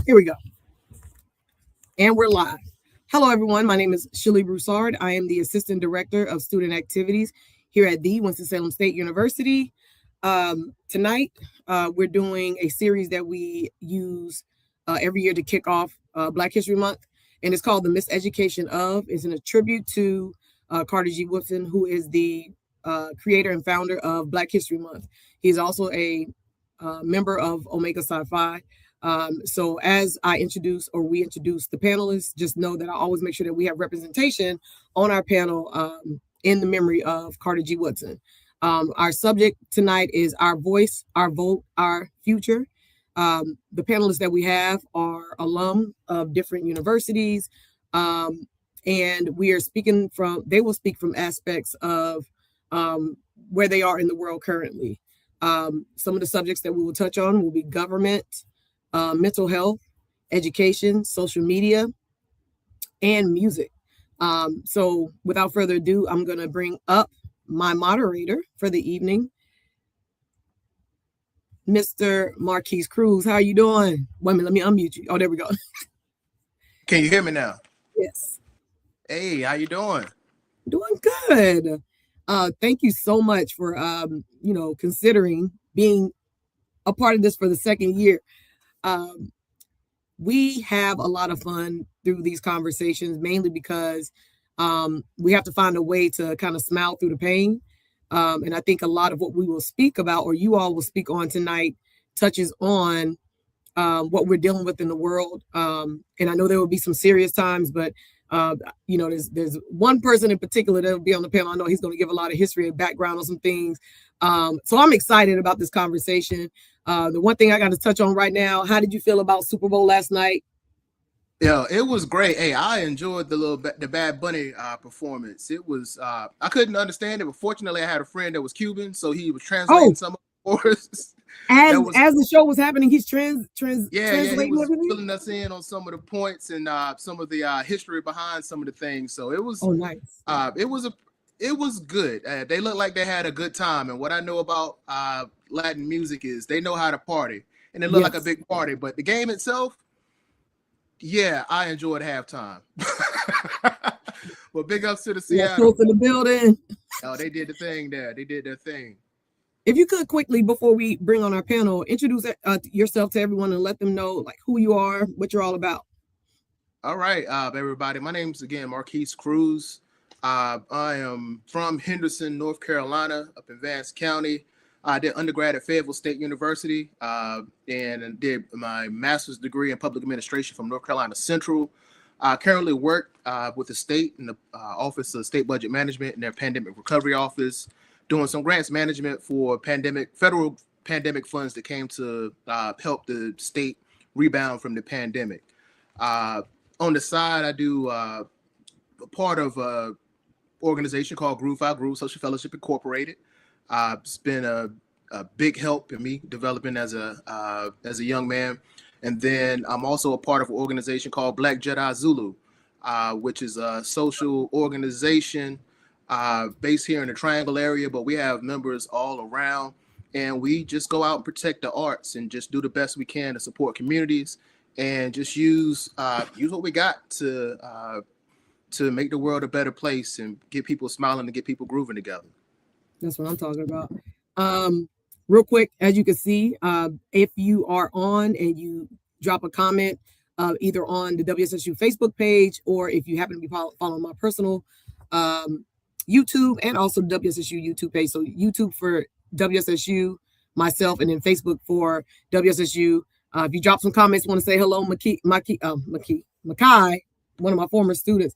Here we go. And we're live. Hello, everyone. My name is Shirley Broussard. I am the Assistant Director of Student Activities here at the Winston-Salem State University. Tonight, we're doing a series that we use every year to kick off Black History Month, and it's called The Miseducation of. It's in a tribute to Carter G. Woodson, who is the creator and founder of Black History Month. He's also a member of Omega Psi Phi. So as we introduce the panelists, just know that I always make sure that we have representation on our panel in the memory of Carter G. Woodson. Our subject tonight is Our Voice, Our Vote, Our Future. The panelists that we have are alum of different universities, and they will speak from aspects of where they are in the world currently. Some of the subjects that we will touch on will be government, mental health, education, social media, and music. So without further ado, I'm going to bring up my moderator for the evening, Mr. Marquis Crews. How are you doing? Wait a minute, let me unmute you. Oh, there we go. Can you hear me now? Yes. Hey, how you doing? Doing good. Thank you so much for considering being a part of this for the second year. We have a lot of fun through these conversations, mainly because we have to find a way to kind of smile through the pain. And I think a lot of what we will speak about, or you all will speak on tonight, touches on what we're dealing with in the world. And I know there will be some serious times, but there's one person in particular that will be on the panel. I know he's going to give a lot of history and background on some things. So I'm excited about this conversation. The one thing I got to touch on right now, how did you feel about Super Bowl last night? Yeah, it was great. Hey, I enjoyed the Bad Bunny performance. It was I couldn't understand it, but fortunately I had a friend that was Cuban, so he was translating some of the words. As the show was happening, he's translating. He was filling us in on some of the points and some of the history behind some of the things. So it was nice. It was good. They looked like they had a good time. And what I know about Latin music is they know how to party, and it looked like a big party. But the game itself, yeah, I enjoyed halftime. But big ups to the Seattle. Close to the building. Oh, they did the thing there. They did their thing. If you could quickly, before we bring on our panel, introduce yourself to everyone and let them know like who you are, what you're all about. All right, everybody. My name's again Marquis Crews. I am from Henderson, North Carolina, up in Vance County. I did undergrad at Fayetteville State University and did my master's degree in public administration from North Carolina Central. I currently work with the state in the Office of State Budget Management in their Pandemic Recovery Office, doing some grants management for federal pandemic funds that came to help the state rebound from the pandemic. On the side, I do a part of an organization called Groove Social Fellowship Incorporated. It's been a big help in me developing as a young man. And then I'm also a part of an organization called Black Jedi Zulu, which is a social organization based here in the Triangle area, but we have members all around, and we just go out and protect the arts and just do the best we can to support communities and just use what we got to make the world a better place and get people smiling and get people grooving together. That's what I'm talking about. Real quick, as you can see, if you are on and you drop a comment either on the WSSU Facebook page, or if you happen to be following my personal YouTube and also WSSU YouTube page. So YouTube for WSSU, myself, and then Facebook for WSSU. If you drop some comments, want to say hello, Makai, one of my former students.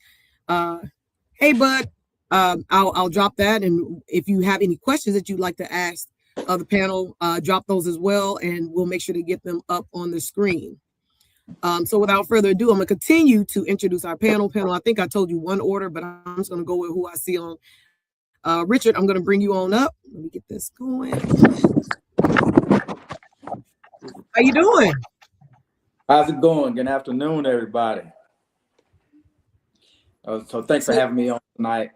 Hey, bud, I'll drop that. And if you have any questions that you'd like to ask of the panel, drop those as well, and we'll make sure to get them up on the screen. So without further ado, I'm going to continue to introduce our panel. I think I told you one order, but I'm just going to go with who I see on. Richard, I'm going to bring you on up. Let me get this going. How you doing? How's it going? Good afternoon, everybody. So thanks for having me on tonight.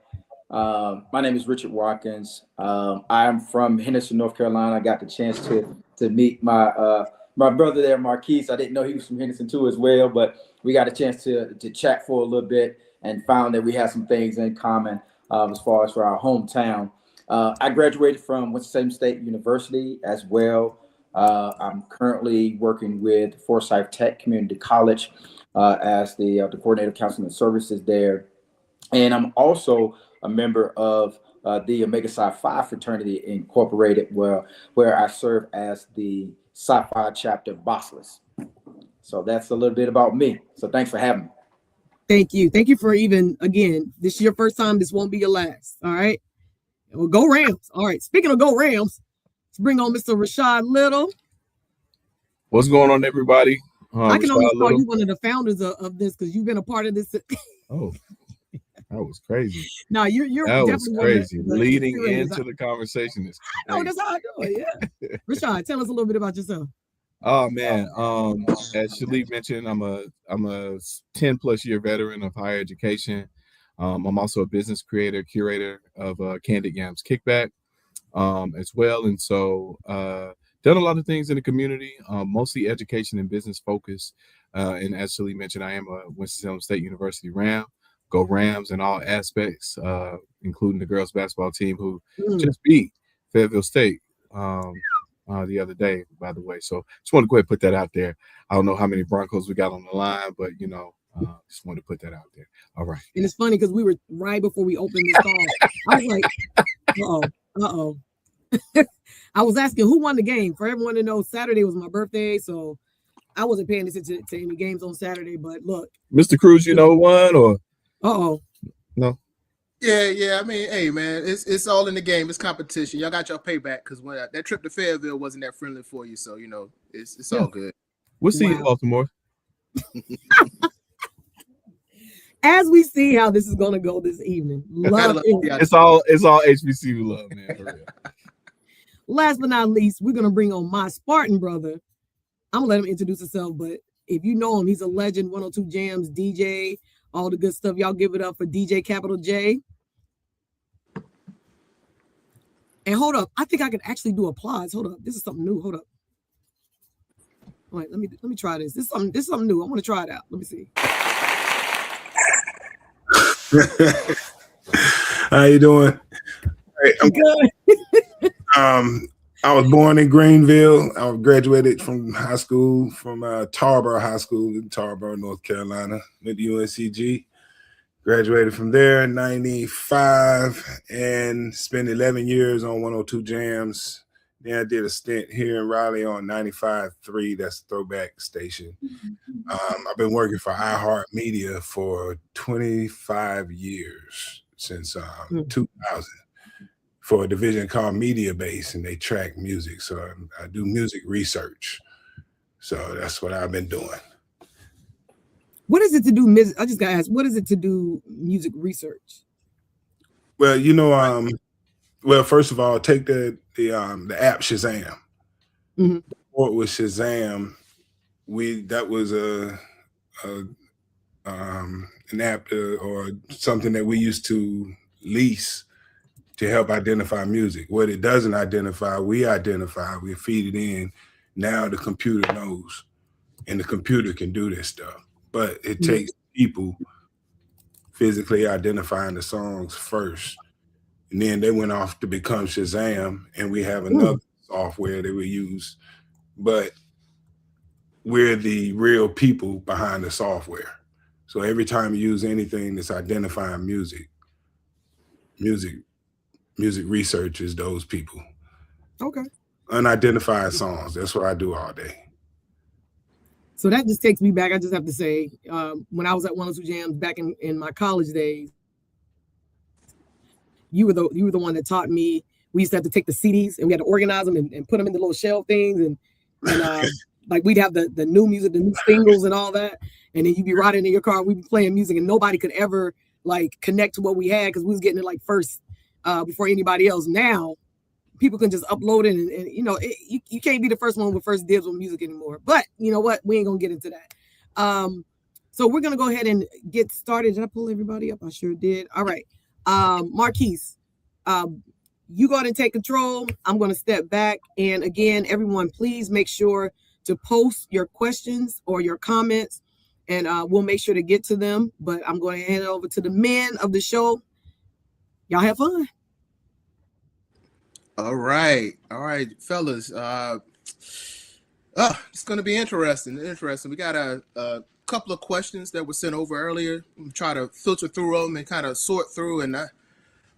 My name is Richard Watkins. I am from Henderson, North Carolina. I got the chance to meet my my brother there, Marquis. I didn't know he was from Henderson too as well, but we got a chance to chat for a little bit and found that we had some things in common as far as for our hometown. I graduated from Winston-Salem State University as well. I'm currently working with Forsyth Tech Community College as the coordinator of counseling and services there. And I'm also a member of the Omega Psi Phi Fraternity Incorporated, where I serve as the Psi Phi chapter bossless. So that's a little bit about me. So thanks for having me. Thank you. Thank you for again, this is your first time. This won't be your last. All right. Well, go Rams. All right. Speaking of go Rams, let's bring on Mr. Rashad Little. What's going on, everybody? I can only call you one of the founders of this because you've been a part of this. Oh, that was crazy. No, you're that definitely was crazy. The leading into the conversation is crazy. Oh, that's how I do it. Yeah. Rashad, tell us a little bit about yourself. Oh man, as Shalik mentioned, I'm a 10+ year veteran of higher education. I'm also a business curator of Candid Yams Kickback as well, and so done a lot of things in the community, mostly education and business focused. And as Shalik mentioned, I am a Winston-Salem State University Ram. Go Rams in all aspects, including the girls basketball team who just beat Fayetteville State the other day, by the way. So just want to go ahead and put that out there. I don't know how many Broncos we got on the line, but just wanted to put that out there. All right. And it's funny because we were right before we opened this call. I was like, uh-oh. I was asking who won the game. For everyone to know, Saturday was my birthday, so I wasn't paying attention to any games on Saturday. But look, Mr. Crews, you know who won or? Uh-oh. No. Yeah. I mean, hey, man, it's all in the game. It's competition. Y'all got your payback because when that trip to Fayetteville wasn't that friendly for you. So, it's all good. We'll see you in Baltimore. As we see how this is going to go this evening. Love it. It's all HBCU love, man. For real. Last but not least, we're going to bring on my Spartan brother. I'm going to let him introduce himself, but if you know him, he's a legend, 102 Jams, DJ, all the good stuff. Y'all give it up for DJ Capital J. And hold up, I think I could actually do applause. Hold up, this is something new. Hold up. All right, let me try this. This is something new. I want to try it out. Let me see. How you doing? Hey, I'm good. I was born in Greenville. I graduated from high school from Tarboro High School in Tarboro, North Carolina. Went to UNCG. Graduated from there in 95 and spent 11 years on 102 Jams. Then I did a stint here in Raleigh on 95.3. That's the throwback station. I've been working for iHeartMedia for 25 years, since 2000, for a division called Media Base, and they track music. So I do music research. So that's what I've been doing. What is it to do? I just got to ask, what is it to do music research? Well, well, first of all, take the app Shazam. Mm-hmm. Before it was Shazam, that was an app or something that we used to lease to help identify music. What it doesn't identify, we feed it in. Now the computer knows, and the computer can do this stuff. But it takes people physically identifying the songs first. And then they went off to become Shazam, and we have another software that we use. But we're the real people behind the software. So every time you use anything that's identifying music research is those people. Okay. Unidentified songs. That's what I do all day. So that just takes me back. I just have to say, when I was at 102 Jams back in my college days, you were the one that taught me. We used to have to take the CDs and we had to organize them and put them in the little shelf things, and like we'd have the new music, the new singles and all that, and then you'd be riding in your car, we'd be playing music, and nobody could ever like connect to what we had because we was getting it like first before anybody else. Now people can just upload it, and you can't be the first one with first dibs on music anymore. But you know what? We ain't gonna get into that. So we're gonna go ahead and get started. Did I pull everybody up? I sure did. All right. Marquis, you go ahead and take control. I'm gonna step back. And again, everyone, please make sure to post your questions or your comments, and we'll make sure to get to them. But I'm going to hand it over to the men of the show. Y'all have fun. All right, fellas. It's going to be interesting. We got a couple of questions that were sent over earlier. I'm try to filter through them and kind of sort through, and I'm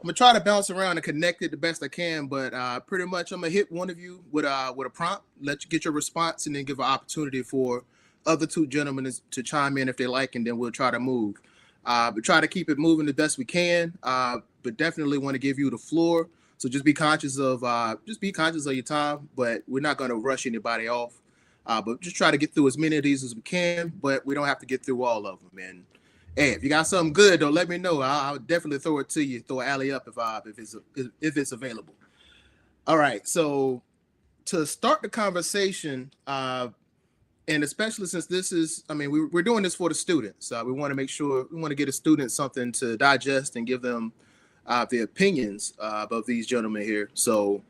gonna try to bounce around and connect it the best I can. But pretty much, I'm gonna hit one of you with a prompt, let you get your response, and then give an opportunity for other two gentlemen to chime in if they like, and then we'll try to move. But try to keep it moving the best we can. But definitely want to give you the floor. So just be conscious of your time. But we're not gonna rush anybody off. But just try to get through as many of these as we can. But we don't have to get through all of them. And hey, if you got something good, though, let me know. I'll definitely throw it to you. Throw an alley up if it's available. All right. So to start the conversation, and especially since this is, we're doing this for the students. We want to make sure we want to get a student something to digest and give them the opinions of these gentlemen here. So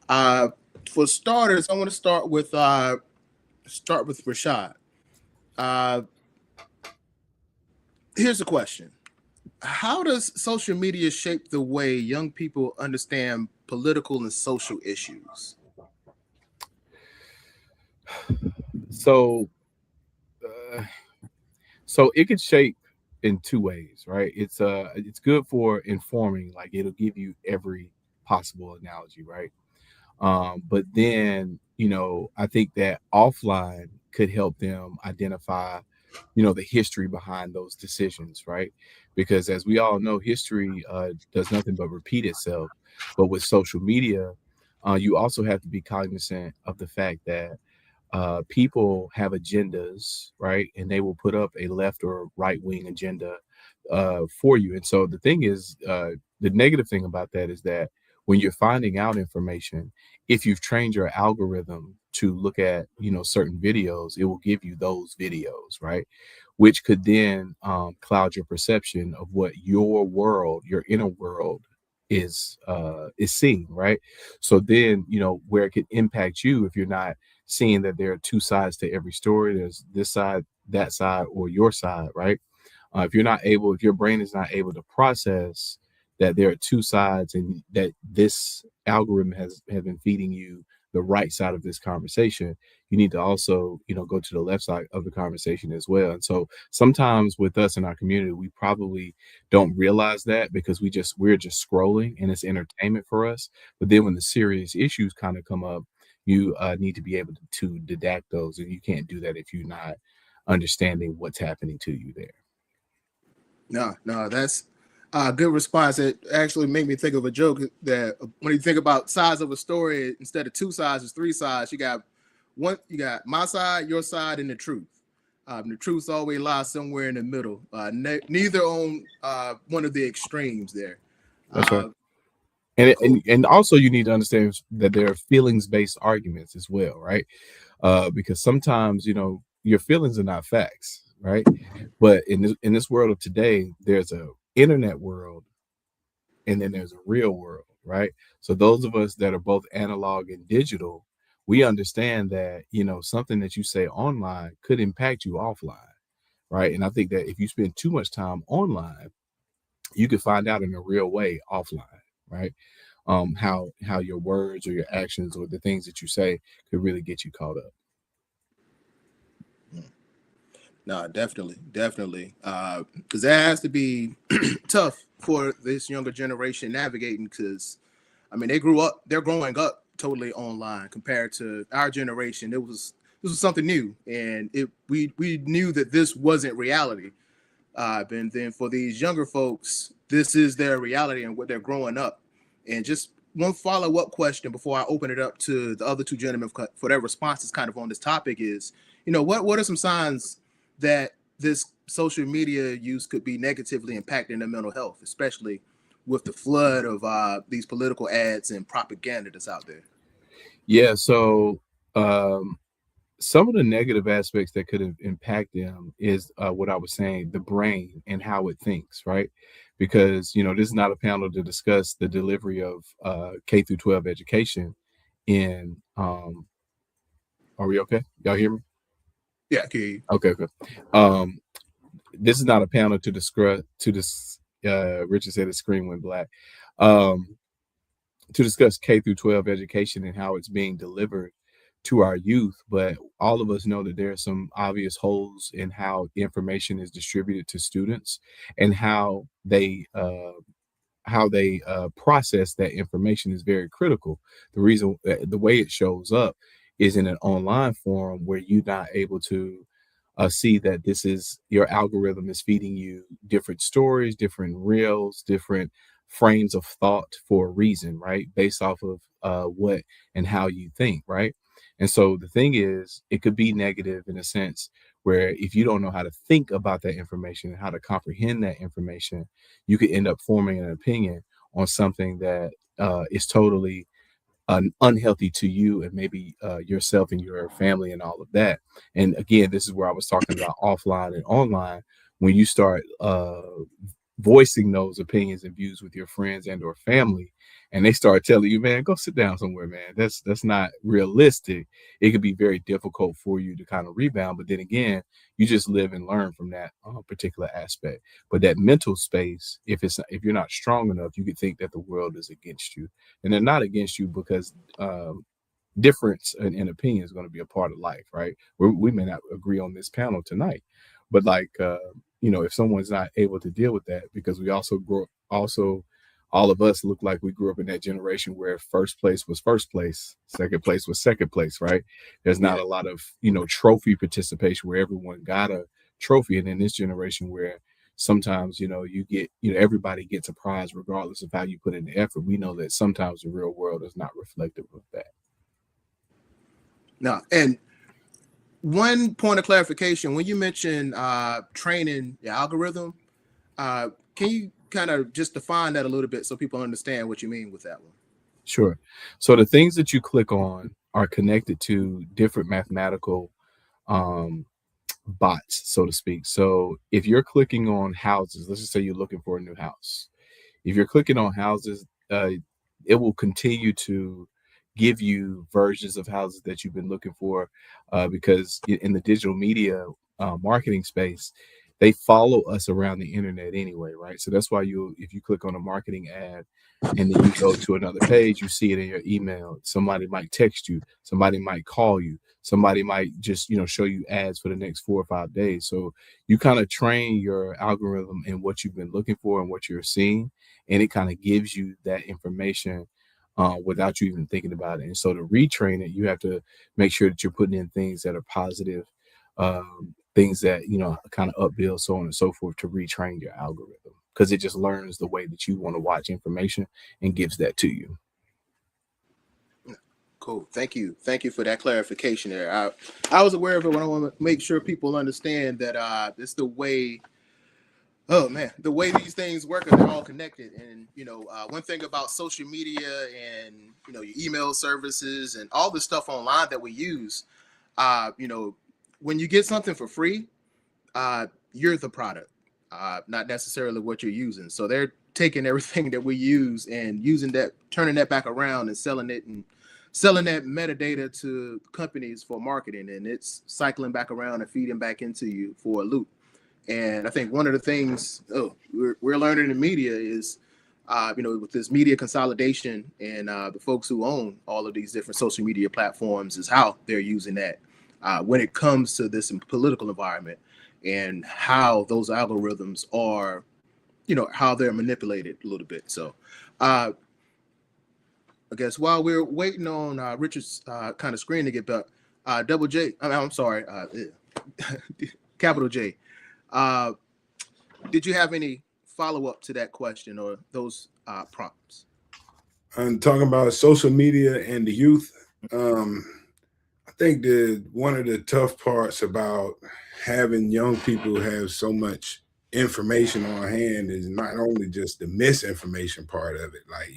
for starters, I want to start with Rashad. Here's a question. How does social media shape the way young people understand political and social issues? So it could shape in two ways, right? It's good for informing, like it'll give you every possible analogy, right? But then, I think that offline could help them identify, the history behind those decisions, right? Because as we all know, history does nothing but repeat itself. But with social media, you also have to be cognizant of the fact that people have agendas, right? And they will put up a left or right wing agenda for you. And so the thing is, the negative thing about that is that when you're finding out information, if you've trained your algorithm to look at, certain videos, it will give you those videos, right? Which could then cloud your perception of what your world, your inner world is seeing, right? So then, where it could impact you if you're not seeing that there are two sides to every story. There's this side, that side, or your side, right? If your brain is not able to process that there are two sides and that this algorithm has been feeding you the right side of this conversation, you need to also, go to the left side of the conversation as well. And so sometimes with us in our community, we probably don't realize that because we're just scrolling and it's entertainment for us. But then when the serious issues kind of come up, you need to be able to deduct those, and you can't do that if you're not understanding what's happening to you there. No, that's a good response. It actually made me think of a joke that when you think about sides of a story, instead of two sides, it's three sides. You got my side, your side, and the truth. The truth always lies somewhere in the middle, neither on one of the extremes there. That's right. And also you need to understand that there are feelings-based arguments as well, right? Because sometimes, your feelings are not facts, right? But in this world of today, there's a internet world and then there's a real world, right? So those of us that are both analog and digital, we understand that, something that you say online could impact you offline, right? And I think that if you spend too much time online, you could find out in a real way offline, right? How your words or your actions or the things that you say could really get you caught up. No, definitely. Because that has to be tough for this younger generation navigating. Because they're growing up totally online compared to our generation. This was something new, and we knew that this wasn't reality. And then for these younger folks, this is their reality and what they're growing up. And just one follow-up question before I open it up to the other two gentlemen for their responses kind of on this topic is, what are some signs that this social media use could be negatively impacting their mental health, especially with the flood of these political ads and propaganda that's out there? Yeah, so some of the negative aspects that could impact them is what I was saying, the brain and how it thinks, right? Because, this is not a panel to discuss the delivery of K through 12 education in Are we okay? Y'all hear me? Yeah, I can hear you. Okay, good. This is not a panel to discuss. Richard said the screen went black. To discuss K through 12 education and how it's being delivered to our youth, but all of us know that there are some obvious holes in how information is distributed to students and how they process that information is very critical. The way it shows up is in an online forum where you're not able to see that this is your algorithm is feeding you different stories, different reels, different frames of thought for a reason, right? Based off of what and how you think, right? And so the thing is, it could be negative in a sense where if you don't know how to think about that information and how to comprehend that information, you could end up forming an opinion on something that is totally unhealthy to you and maybe yourself and your family and all of that. And again, this is where I was talking about offline and online. When you start voicing those opinions and views with your friends and or family, and they start telling you, man, go sit down somewhere, man, that's not realistic, it could be very difficult for you to kind of rebound. But then again, you just live and learn from that particular aspect. But that mental space, if you're not strong enough, you could think that the world is against you, and they're not against you, because difference in opinion is going to be a part of life, right? We may not agree on this panel tonight, but like if someone's not able to deal with that, because we also all of us look like we grew up in that generation where first place was first place, second place was second place, right? There's not a lot of trophy participation where everyone got a trophy, and in this generation where sometimes you get everybody gets a prize regardless of how you put in the effort. We know that sometimes the real world is not reflective of that. No, and one point of clarification, when you mention training the algorithm, can you kind of just define that a little bit so people understand what you mean with that one? Sure. So the things that you click on are connected to different mathematical bots, so to speak. So if you're clicking on houses, let's just say you're looking for a new house. If you're clicking on houses, it will continue to give you versions of houses that you've been looking for, because in the digital media marketing space, they follow us around the internet anyway, right? So that's why if you click on a marketing ad and then you go to another page, you see it in your email. Somebody might text you, somebody might call you, somebody might just show you ads for the next 4 or 5 days. So you kind of train your algorithm in what you've been looking for and what you're seeing, and it kind of gives you that information without you even thinking about it. And so to retrain it, you have to make sure that you're putting in things that are positive, things that kind of upbuild, so on and so forth, to retrain your algorithm, because it just learns the way that you want to watch information and gives that to you. Cool. Thank you for that clarification there. I was aware of it, when I want to make sure people understand that it's the way. Oh man, the way these things work, they're all connected. And one thing about social media and your email services and all the stuff online that we use, when you get something for free, you're the product, not necessarily what you're using. So they're taking everything that we use and using that, turning that back around and selling it, and selling that metadata to companies for marketing, and it's cycling back around and feeding back into you for a loop. And I think one of the things we're learning in media is, with this media consolidation and the folks who own all of these different social media platforms, is how they're using that when it comes to this political environment, and how those algorithms are, how they're manipulated a little bit. So I guess while we're waiting on Richard's kind of screen to get back, double J, I'm sorry, capital J. Did you have any follow-up to that question or those prompts? I'm talking about social media and the youth. I think one of the tough parts about having young people have so much information on hand is not only just the misinformation part of it. Like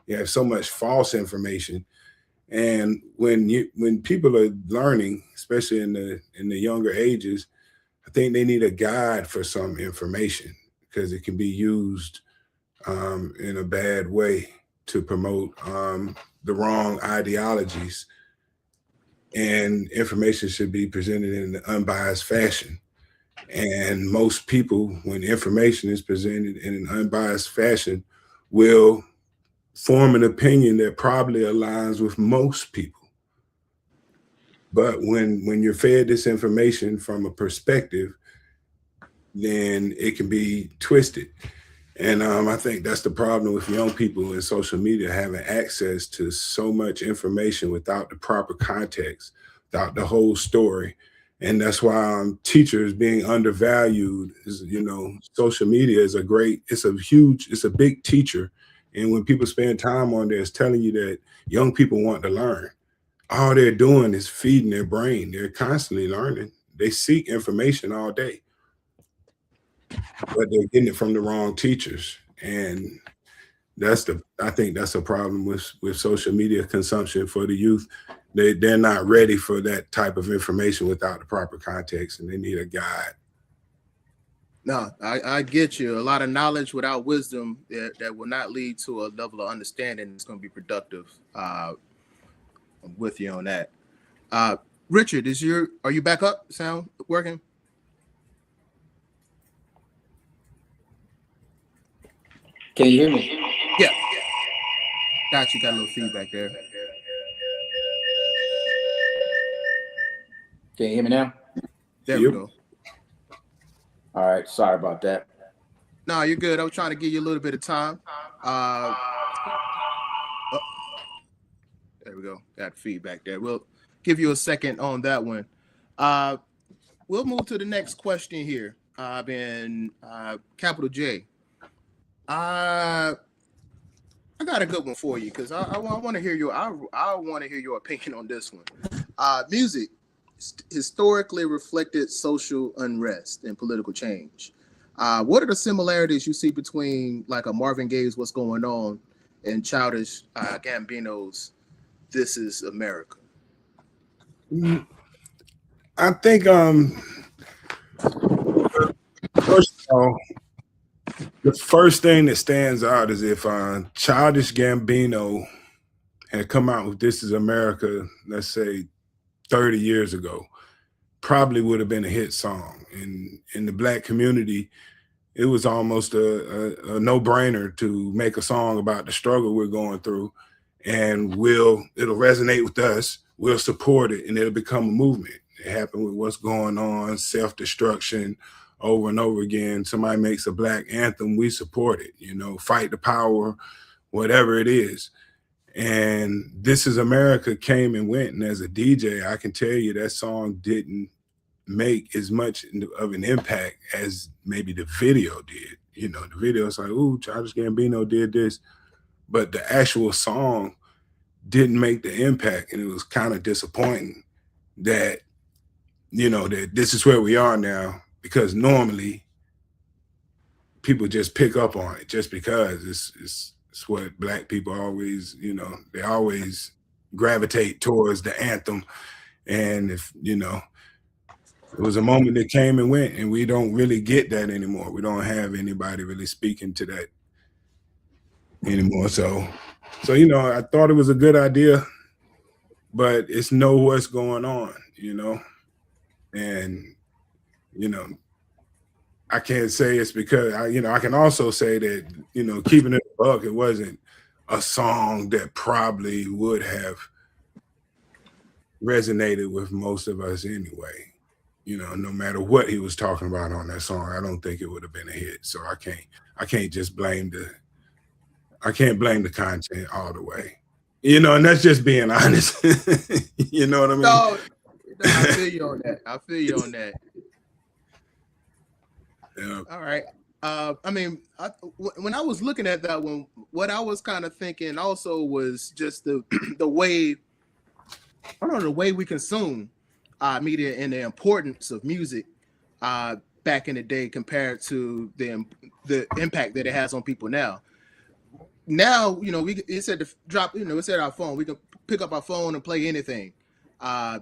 you have so much false information, and when people are learning, especially in the younger ages, I think they need a guide for some information, because it can be used in a bad way to promote the wrong ideologies. and information should be presented in an unbiased fashion. And most people, when information is presented in an unbiased fashion, will form an opinion that probably aligns with most people. But when you're fed this information from a perspective, then it can be twisted. And I think that's the problem with young people in social media, having access to so much information without the proper context, without the whole story. And that's why teachers being undervalued is, social media is it's a big teacher. And when people spend time on there, it's telling you that young people want to learn. All they're doing is feeding their brain. They're constantly learning. They seek information all day, but they're getting it from the wrong teachers. And I think that's a problem with social media consumption for the youth. They're not ready for that type of information without the proper context, and they need a guide. No, I get you. A lot of knowledge without wisdom that will not lead to a level of understanding that's going to be productive. I'm with you on that. Richard, are you back up? Sound working? Can you hear me? Yeah. Got a little feedback there. Can you hear me now? There we go. All right. Sorry about that. No, you're good. I was trying to give you a little bit of time. There we go. Got feedback there. We'll give you a second on that one. We'll move to the next question here. Capital J. I got a good one for you because I want to hear your opinion on this one. Music historically reflected social unrest and political change. What are the similarities you see between like a Marvin Gaye's "What's Going On" and Childish Gambino's "This Is America"? I think first of all, the first thing that stands out is if Childish Gambino had come out with "This Is America," let's say 30 years ago, probably would have been a hit song. In the Black community, it was almost a no-brainer to make a song about the struggle we're going through, and it'll resonate with us, we'll support it, and it'll become a movement. It happened with "What's Going On," self-destruction, over and over again. Somebody makes a Black anthem, we support it, fight the power, whatever it is. And "This Is America" came and went. And as a DJ, I can tell you that song didn't make as much of an impact as maybe the video did. The video's like, ooh, Childish Gambino did this. But the actual song didn't make the impact. And it was kind of disappointing that, that this is where we are now, because normally people just pick up on it just because it's what Black people always, they always gravitate towards the anthem. And if, it was a moment that came and went, and we don't really get that anymore. We don't have anybody really speaking to that anymore. So, I thought it was a good idea, but it's what's going on, and, I can't say it's because I can also say that, keeping it a buck, it wasn't a song that probably would have resonated with most of us anyway. No matter what he was talking about on that song, I don't think it would have been a hit. So I can't just blame the content all the way. And that's just being honest. You know what I mean? No, I feel you on that. Yeah. All right. When I was looking at that one, what I was kind of thinking also was just the way, the way we consume media and the importance of music back in the day compared to the impact that it has on people now. Now, it said to drop, it said our phone. We can pick up our phone and play anything.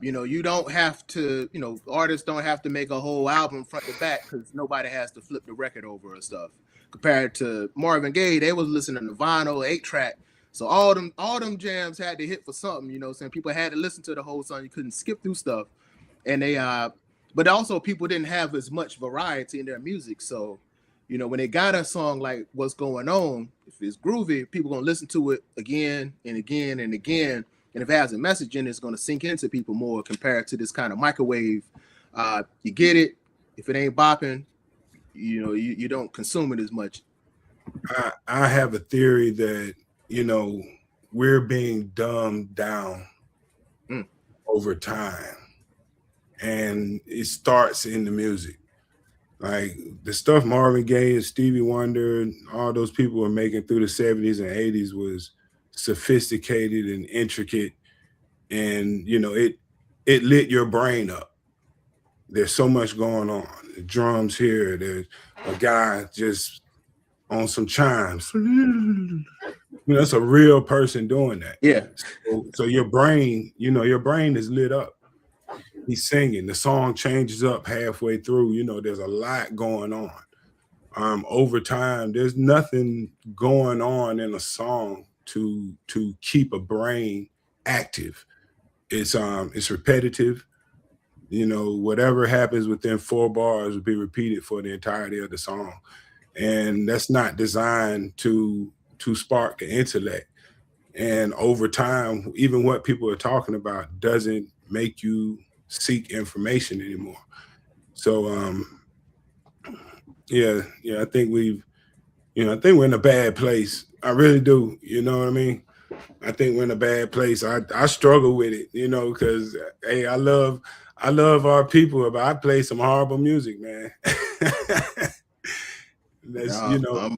You don't have to, artists don't have to make a whole album front to back because nobody has to flip the record over or stuff. Compared to Marvin Gaye, they was listening to vinyl, 8-track, So all them jams had to hit for something, you know what I'm saying? People had to listen to the whole song. You couldn't skip through stuff. And they but also people didn't have as much variety in their music. So, you know, when they got a song like What's Going On, if it's groovy, people gonna listen to it again and again and again. And if it has a message in it, it's gonna sink into people more compared to this kind of microwave. You get it. If it ain't bopping, you know, you don't consume it as much. I have a theory that, you know, we're being dumbed down over time. And it starts in the music. Like the stuff Marvin Gaye and Stevie Wonder and all those people were making through the 70s and 80s was sophisticated and intricate. And, you know, it lit your brain up. There's so much going on. The drums here, there's a guy just on some chimes. You know, it's a real person doing that. Yeah. So your brain, you know, your brain is lit up. He's singing. The song changes up halfway through. You know, there's a lot going on. Over time, there's nothing going on in a song to keep a brain active. It's repetitive. You know, whatever happens within 4 bars will be repeated for the entirety of the song. And that's not designed to spark the intellect. And over time, even what people are talking about doesn't make you seek information anymore. So I think I think we're in a bad place. I really do. You know what I mean? I think we're in a bad place. I struggle with it, you know, because hey, I love our people, but I play some horrible music, man. That's you know,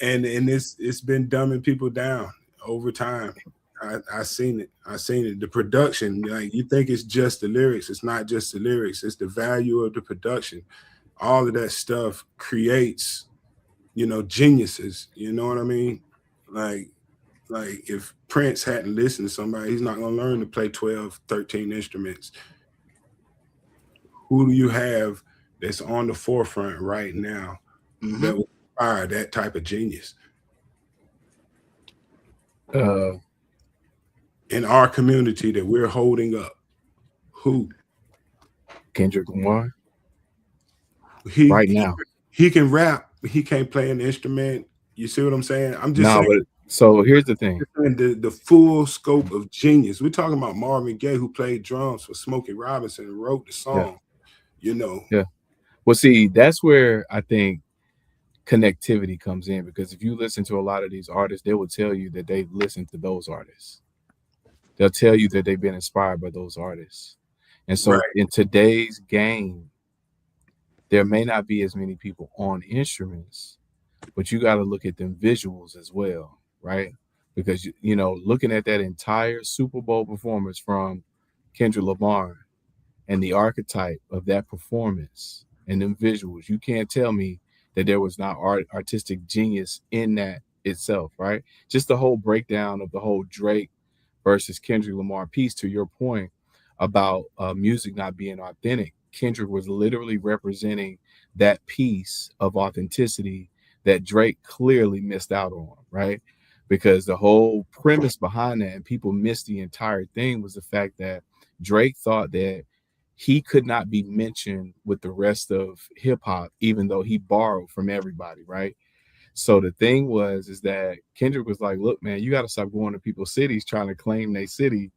and it's been dumbing people down over time. I seen it. The production, like you think it's just the lyrics. It's not just the lyrics. It's the value of the production. All of that stuff creates, you know, geniuses. You know what I mean? Like if Prince hadn't listened to somebody, he's not going to learn to play 12, 13 instruments. Who do you have that's on the forefront right now that will inspire that type of genius? In our community that we're holding up, who? Kendrick Lamar. Right now, he can rap. He can't play an instrument. You see what I'm saying? I'm just saying. But, so here's the thing: the full scope of genius. We're talking about Marvin Gaye, who played drums for Smokey Robinson and wrote the song. You know. Yeah. Well, see, that's where I think connectivity comes in, because if you listen to a lot of these artists, they will tell you that they've listened to those artists. They'll tell you that they've been inspired by those artists. And so in today's game, there may not be as many people on instruments, but you got to look at them visuals as well, right? Because, you know, looking at that entire Super Bowl performance from Kendrick Lamar and the archetype of that performance and them visuals, you can't tell me that there was not artistic genius in that itself, right? Just the whole breakdown of the whole Drake versus Kendrick Lamar piece, to your point about music not being authentic. Kendrick was literally representing that piece of authenticity that Drake clearly missed out on, right? Because the whole premise behind that, and people missed the entire thing, was the fact that Drake thought that he could not be mentioned with the rest of hip hop, even though he borrowed from everybody, right? So the thing is that Kendrick was like, look, man, you got to stop going to people's cities trying to claim their city.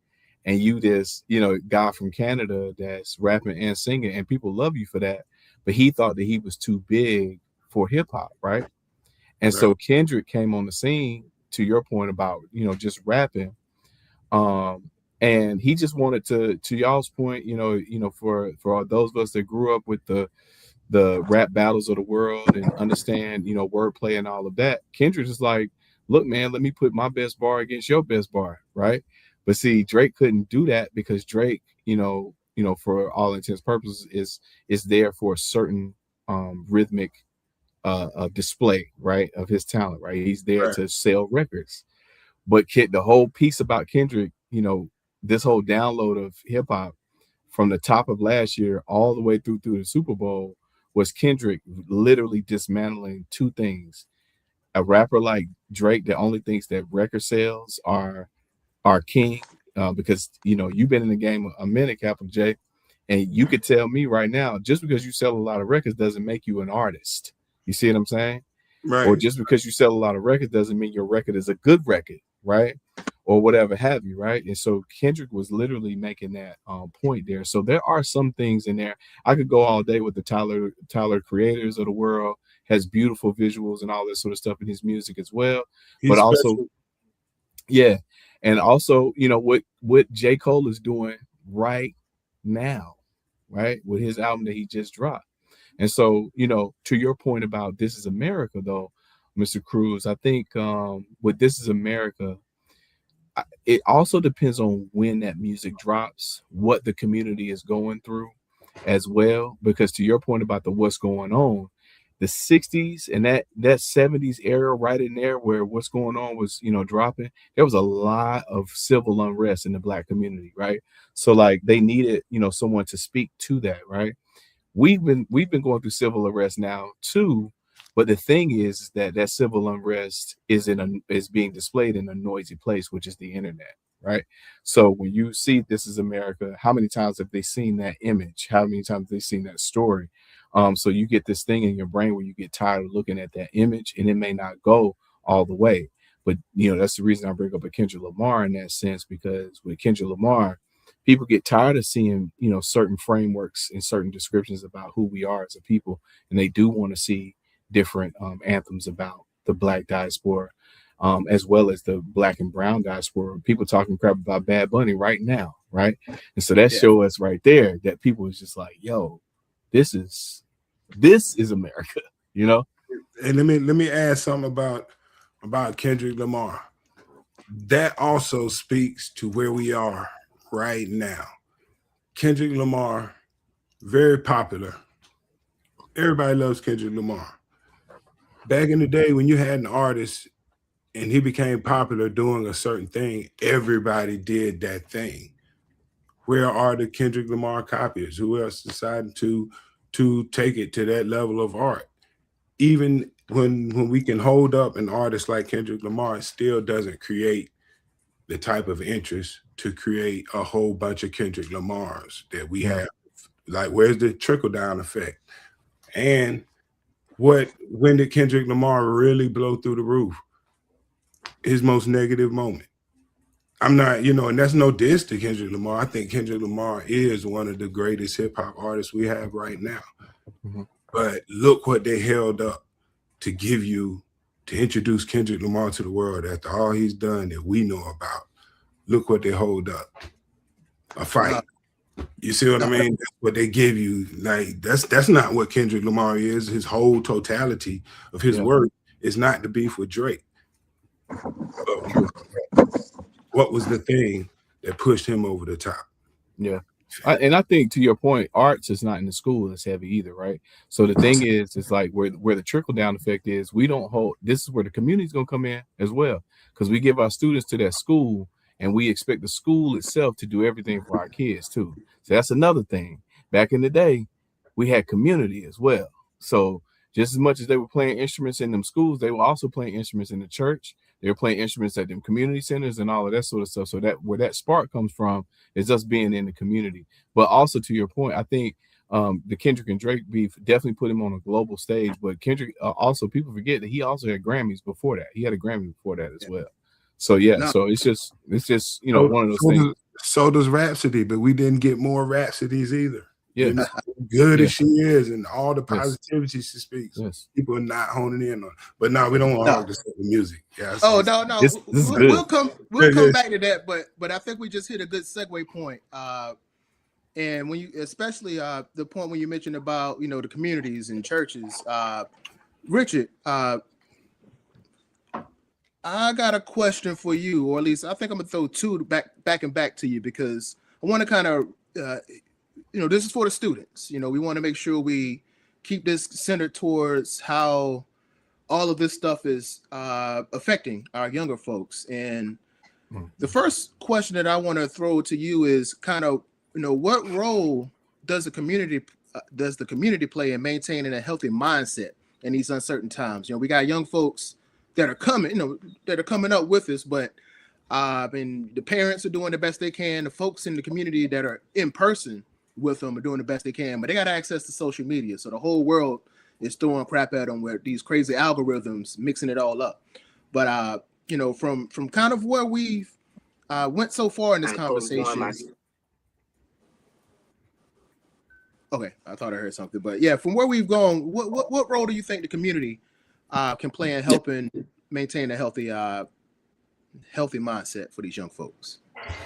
And you this, you know, guy from Canada that's rapping and singing, and people love you for that. But he thought that he was too big for hip hop, right? And so Kendrick came on the scene, to your point about, you know, just rapping. And he just wanted to y'all's point, you know, for those of us that grew up with the rap battles of the world and understand, you know, wordplay and all of that, Kendrick is like, look, man, let me put my best bar against your best bar, right? But see, Drake couldn't do that because Drake, you know, for all intents and purposes, is there for a certain rhythmic display, right, of his talent, right? He's there to sell records. But the whole piece about Kendrick, you know, this whole download of hip hop from the top of last year all the way through the Super Bowl was Kendrick literally dismantling two things: a rapper like Drake that only thinks that record sales are king, because you've been in the game a minute, Capital J, and you could tell me right now, just because you sell a lot of records doesn't make you an artist. You see what I'm saying? Right. Or just because you sell a lot of records doesn't mean your record is a good record, right? Or whatever have you, right? And so Kendrick was literally making that point there. So there are some things in there. I could go all day with the Tyler Creators of the world, has beautiful visuals and all this sort of stuff in his music as well. But also, yeah. And also, what J. Cole is doing right now, right? With his album that he just dropped. And so, to your point about This Is America, though, Mr. Crews, I think with This Is America, it also depends on when that music drops, what the community is going through as well. Because to your point about what's going on, the 60s and that 70s era right in there where what's going on was, dropping, there was a lot of civil unrest in the Black community, right? So like they needed, someone to speak to that, right? We've been going through civil unrest now too, but the thing is that civil unrest is being displayed in a noisy place, which is the internet, right? So when you see This Is America, how many times have they seen that image? How many times have they seen that story? So you get this thing in your brain where you get tired of looking at that image, and it may not go all the way. But that's the reason I bring up a Kendrick Lamar in that sense, because with Kendrick Lamar, people get tired of seeing, certain frameworks and certain descriptions about who we are as a people. And they do want to see different anthems about the Black diaspora, as well as the Black and brown diaspora. People talking crap about Bad Bunny right now, right? And so that shows us right there that people is just like, yo, this is America, And let me add something about Kendrick Lamar. That also speaks to where we are right now. Kendrick Lamar, very popular. Everybody loves Kendrick Lamar. Back in the day when you had an artist and he became popular doing a certain thing, everybody did that thing. Where are the Kendrick Lamar copiers? Who else decided to take it to that level of art? Even when we can hold up an artist like Kendrick Lamar, it still doesn't create the type of interest to create a whole bunch of Kendrick Lamars that we have. Like, where's the trickle-down effect? And when did Kendrick Lamar really blow through the roof? His most negative moment. I'm not, and that's no diss to Kendrick Lamar. I think Kendrick Lamar is one of the greatest hip-hop artists we have right now. Mm-hmm. But look what they held up to introduce Kendrick Lamar to the world after all he's done that we know about. Look what they hold up. A fight. You see what I mean? That's what they give you. Like, that's not what Kendrick Lamar is. His whole totality of his work is not the beef with Drake. But what was the thing that pushed him over the top? Yeah. And I think, to your point, arts is not in the school as heavy either, right? So the thing is, it's like where the trickle down effect is, we don't hold. This is where the community is going to come in as well, because we give our students to that school, and we expect the school itself to do everything for our kids too. So that's another thing. Back in the day, we had community as well. So just as much as they were playing instruments in them schools, they were also playing instruments in the church. They were playing instruments at them community centers and all of that sort of stuff. So that where that spark comes from is us being in the community. But also, to your point, I think the Kendrick and Drake beef definitely put him on a global stage. But Kendrick also, people forget that he also had Grammys before that. He had a Grammy before that as well. So so it's just one of those things. So does Rhapsody, but we didn't get more Rhapsodies either. Yeah, good as she is, and all the positivity she speaks, people are not honing in on. But no, we don't want to argue the music. Yeah. No. This is good. We'll come back to that, but I think we just hit a good segue point. And when you, especially the point when you mentioned about the communities and churches, Richard, I got a question for you, or at least I think I'm gonna throw two back to you, because I want to kind of this is for the students. We want to make sure we keep this centered towards how all of this stuff is affecting our younger folks. And the first question that I want to throw to you is kind of, what role does the community play in maintaining a healthy mindset in these uncertain times? We got young folks that are coming, that are coming up with us, but and the parents are doing the best they can. The folks in the community that are in person with them are doing the best they can, but they got access to social media, so the whole world is throwing crap at them with these crazy algorithms, mixing it all up. But from kind of where we've went so far in this conversation. Okay, I thought I heard something, but yeah, from where we've gone, what role do you think the community can play in helping maintain a healthy mindset for these young folks?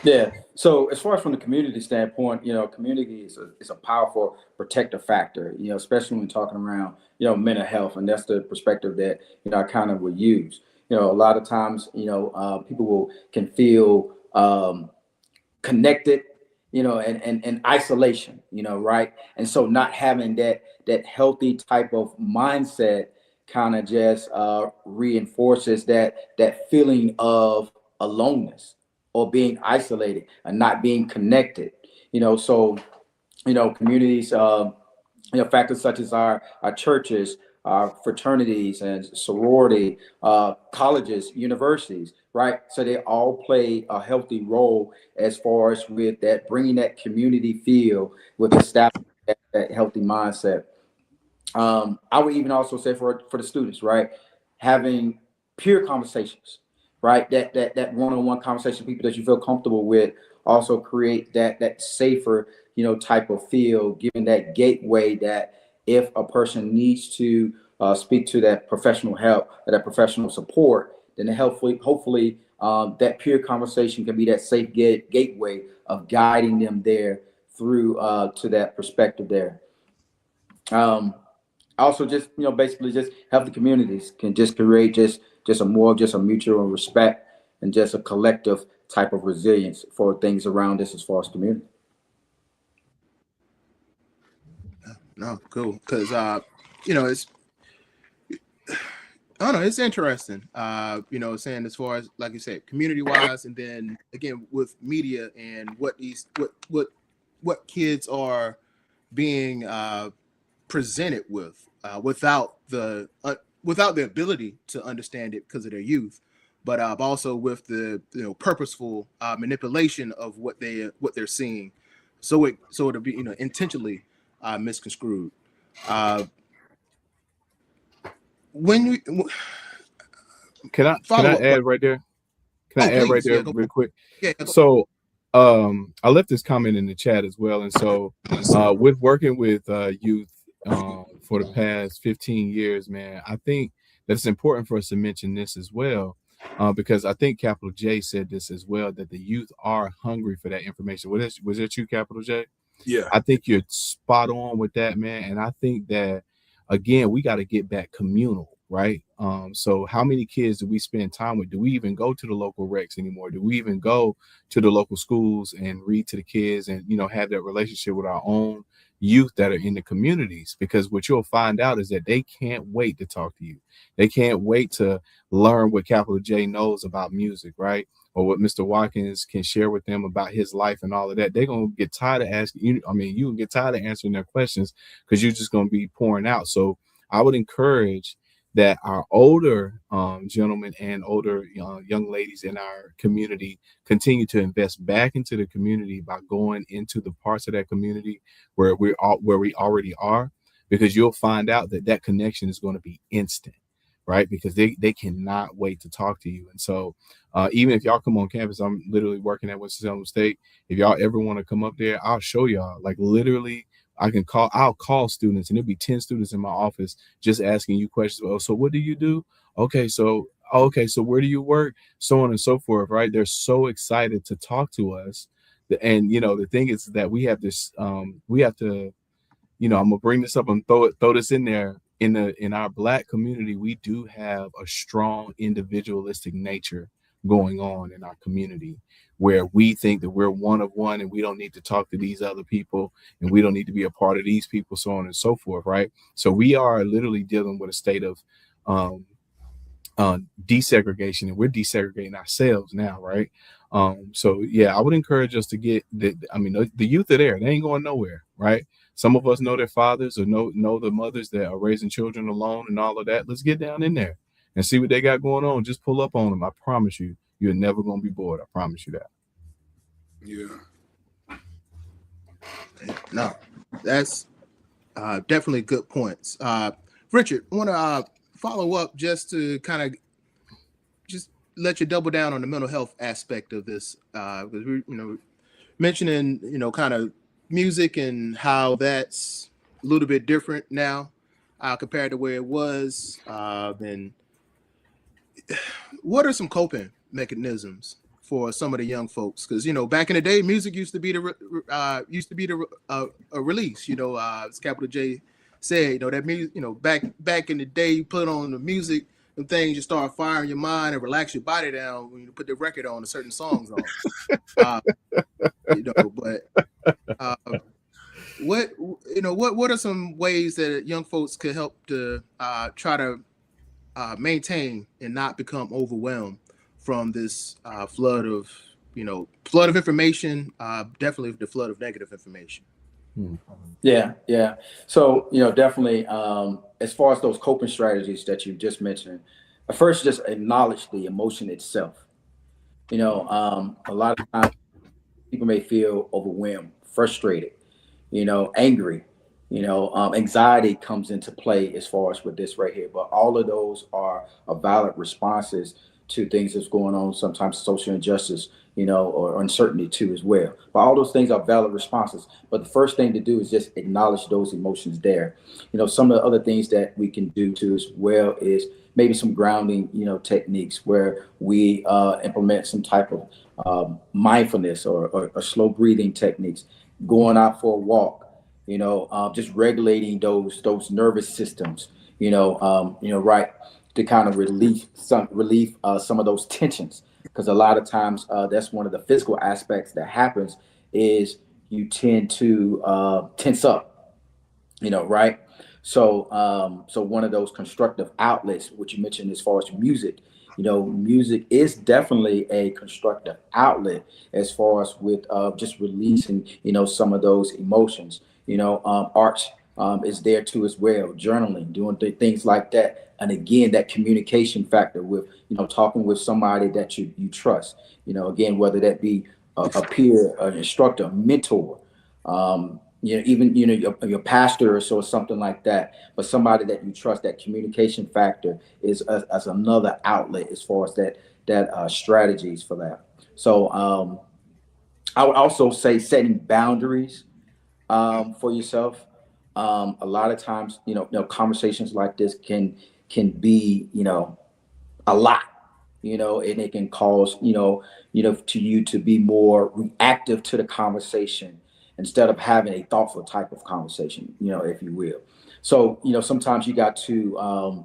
Yeah. So as far as from the community standpoint, community is a powerful protective factor, especially when talking around, mental health. And that's the perspective that, I kind of would use. A lot of times, people can feel connected, and isolation, right? And so not having that healthy type of mindset kind of just reinforces that feeling of aloneness or being isolated and not being connected. So communities, factors such as our churches, our fraternities and sorority, colleges, universities, right? So they all play a healthy role as far as with that, bringing that community feel with establishing that healthy mindset. I would even also say for the students, right, having peer conversations, right, that one-on-one conversation, people that you feel comfortable with, also create that safer, type of feel, giving that gateway that if a person needs to speak to that professional help or that professional support, then hopefully that peer conversation can be that safe gateway of guiding them there through to that perspective there. Also, just basically, just healthy communities can just create just a mutual respect and just a collective type of resilience for things around us as far as community. No, cool, because it's I don't know, it's interesting. Saying as far as like you said, community wise, and then again with media and what kids are being presented with without the ability to understand it because of their youth, but also with the purposeful manipulation of what they're seeing, so it'll be intentionally misconstrued. When you Can I add right there? Real quick? Yeah. So I left this comment in the chat as well. And so with working with youth for the past 15 years, man, I think that it's important for us to mention this as well, because I think Capital J said this as well, that the youth are hungry for that information. Was that you, Capital J? Yeah. I think you're spot on with that, man. And I think that, again, we got to get back communal, right? So how many kids do we spend time with? Do we even go to the local recs anymore? Do we even go to the local schools and read to the kids and, have that relationship with our own youth that are in the communities? Because what you'll find out is that they can't wait to talk to you. They can't wait to learn what Capital J knows about music, right? Or what Mr. Watkins can share with them about his life and all of that. They're going to get tired of asking you. I mean, you can get tired of answering their questions because you're just going to be pouring out. So I would encourage that our older gentlemen and older young ladies in our community continue to invest back into the community by going into the parts of that community where we already are, because you'll find out that connection is going to be instant, right? Because they cannot wait to talk to you. And so even if y'all come on campus, I'm literally working at Winston-Salem State. If y'all ever want to come up there, I'll show y'all, like, literally I'll call students, and there'll be 10 students in my office just asking you questions. Oh, so what do you do? Okay, so where do you work? So on and so forth, right? They're so excited to talk to us. And the thing is that we have this, we have to, I'm gonna bring this up and throw this in there. In our Black community, we do have a strong individualistic nature going on in our community, where we think that we're one of one and we don't need to talk to these other people and we don't need to be a part of these people, so on and so forth, right? So we are literally dealing with a state of desegregation, and we're desegregating ourselves now, right? So yeah, I would encourage us to get the youth are there. They ain't going nowhere, right? Some of us know their fathers or know the mothers that are raising children alone and all of that. Let's get down in there and see what they got going on. Just pull up on them. I promise you, you're never going to be bored. I promise you that. Yeah. No, that's definitely good points. Richard, I want to follow up just to kind of just let you double down on the mental health aspect of this, because we, mentioning, kind of music and how that's a little bit different now compared to where it was. And what are some coping mechanisms for some of the young folks? Because back in the day, music used to be a release. As Capital J said, that music. Back in the day, you put on the music and things, you start firing your mind and relax your body down when you put the record on, certain songs on. But what are some ways that young folks could help to try to maintain and not become overwhelmed from this flood of information, definitely the flood of negative information? Yeah. So, definitely, as far as those coping strategies that you just mentioned, first, just acknowledge the emotion itself. A lot of times people may feel overwhelmed, frustrated, angry, anxiety comes into play as far as with this right here. But all of those are valid responses to things that's going on, sometimes social injustice, or uncertainty too as well. But all those things are valid responses. But the first thing to do is just acknowledge those emotions there. Some of the other things that we can do too as well is maybe some grounding, techniques where we implement some type of mindfulness or slow breathing techniques, going out for a walk, just regulating those nervous systems, right, to kind of relieve some of those tensions. Because a lot of times that's one of the physical aspects that happens is you tend to tense up, right? So one of those constructive outlets, which you mentioned as far as music, music is definitely a constructive outlet as far as with just releasing, some of those emotions. Arts is there too as well, journaling, doing things like that. And again, that communication factor with, talking with somebody that you trust, again, whether that be a peer, an instructor, a mentor, even, your pastor or so, something like that, but somebody that you trust. That communication factor is as another outlet as far as that strategies for that. So I would also say setting boundaries for yourself. A lot of times, conversations like this can be, a lot, and it can cause, to you to be more reactive to the conversation instead of having a thoughtful type of conversation, if you will. So, sometimes you got to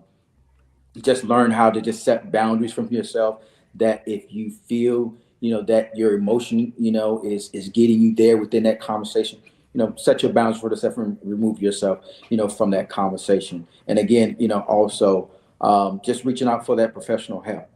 just learn how to just set boundaries from yourself, that if you feel, that your emotion, is getting you there within that conversation, set your boundaries for yourself and remove yourself, from that conversation. And again, also just reaching out for that professional help.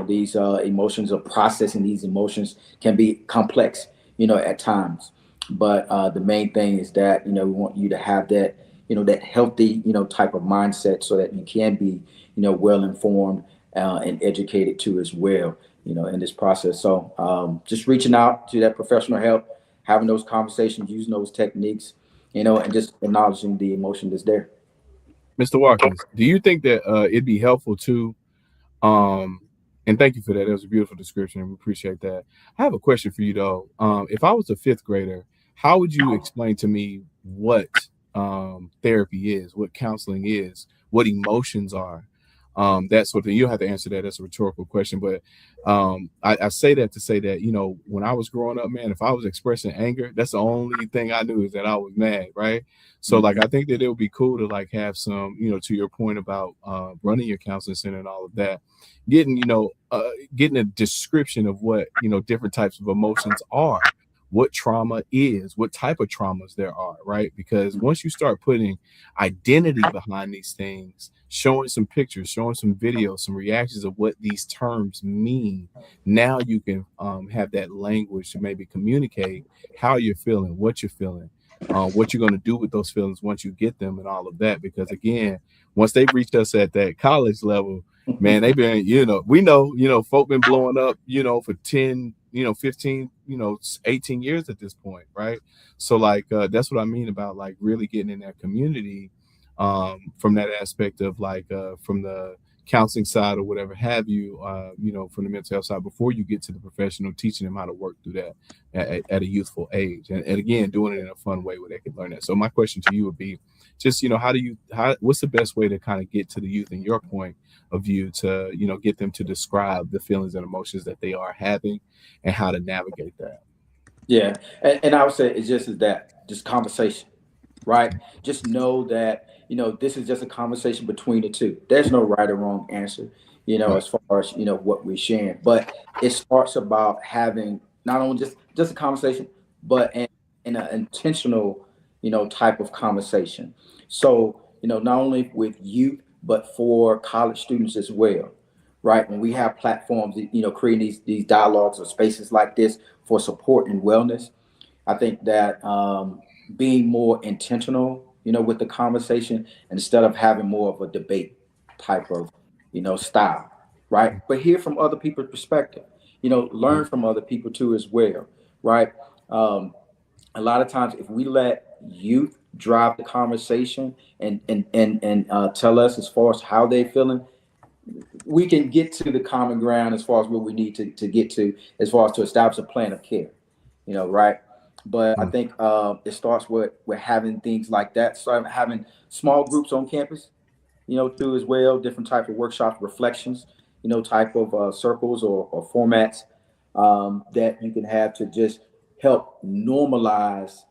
These emotions, or processing these emotions, can be complex, at times. But the main thing is that, we want you to have that, that healthy, type of mindset, so that you can be, well informed and educated too as well, in this process. So just reaching out to that professional help, having those conversations, using those techniques, and just acknowledging the emotion that's there. Mr. Watkins, do you think that it'd be helpful to, and thank you for that. That was a beautiful description. We appreciate that. I have a question for you though. If I was a fifth grader, how would you explain to me what therapy is, what counseling is, what emotions are? That sort of thing. You don't have to answer that. That's a rhetorical question. But I say that to say that, when I was growing up, man, if I was expressing anger, that's the only thing I knew, is that I was mad, right? So like, I think that it would be cool to like have some, to your point about running your counseling center and all of that, getting a description of what, different types of emotions are, what trauma is, what type of traumas there are, right? Because once you start putting identity behind these things, showing some pictures, showing some videos, some reactions of what these terms mean, now you can have that language to maybe communicate how you're feeling, what you're feeling, what you're going to do with those feelings once you get them, and all of that. Because again, once they reach us at that college level, man, they've been, folk been blowing up, for 10, 15, 18 years at this point, right? So like that's what I mean about like really getting in that community, from that aspect of like from the counseling side or whatever have you, from the mental health side before you get to the professional, teaching them how to work through that at a youthful age, and again doing it in a fun way where they can learn that. So my question to you would be just, what's the best way to kind of get to the youth in your point of view to, get them to describe the feelings and emotions that they are having and how to navigate that? Yeah, and I would say it's just conversation, right? Just know that this is just a conversation between the two. There's no right or wrong answer, Right. as far as what we're sharing. But it starts about having not only just a conversation, but in an intentional type of conversation. So not only with youth, but for college students as well, right? When we have platforms, creating these dialogues or spaces like this for support and wellness, I think that being more intentional, with the conversation instead of having more of a debate type of, style, right? But hear from other people's perspective, learn from other people too as well, right? A lot of times, if we let youth drive the conversation and tell us as far as how they're feeling, we can get to the common ground as far as what we need to get to, as far as to establish a plan of care, right? But I think it starts with having things like that, start having small groups on campus, too as well, different type of workshops, reflections, type of circles or formats that you can have to just help normalize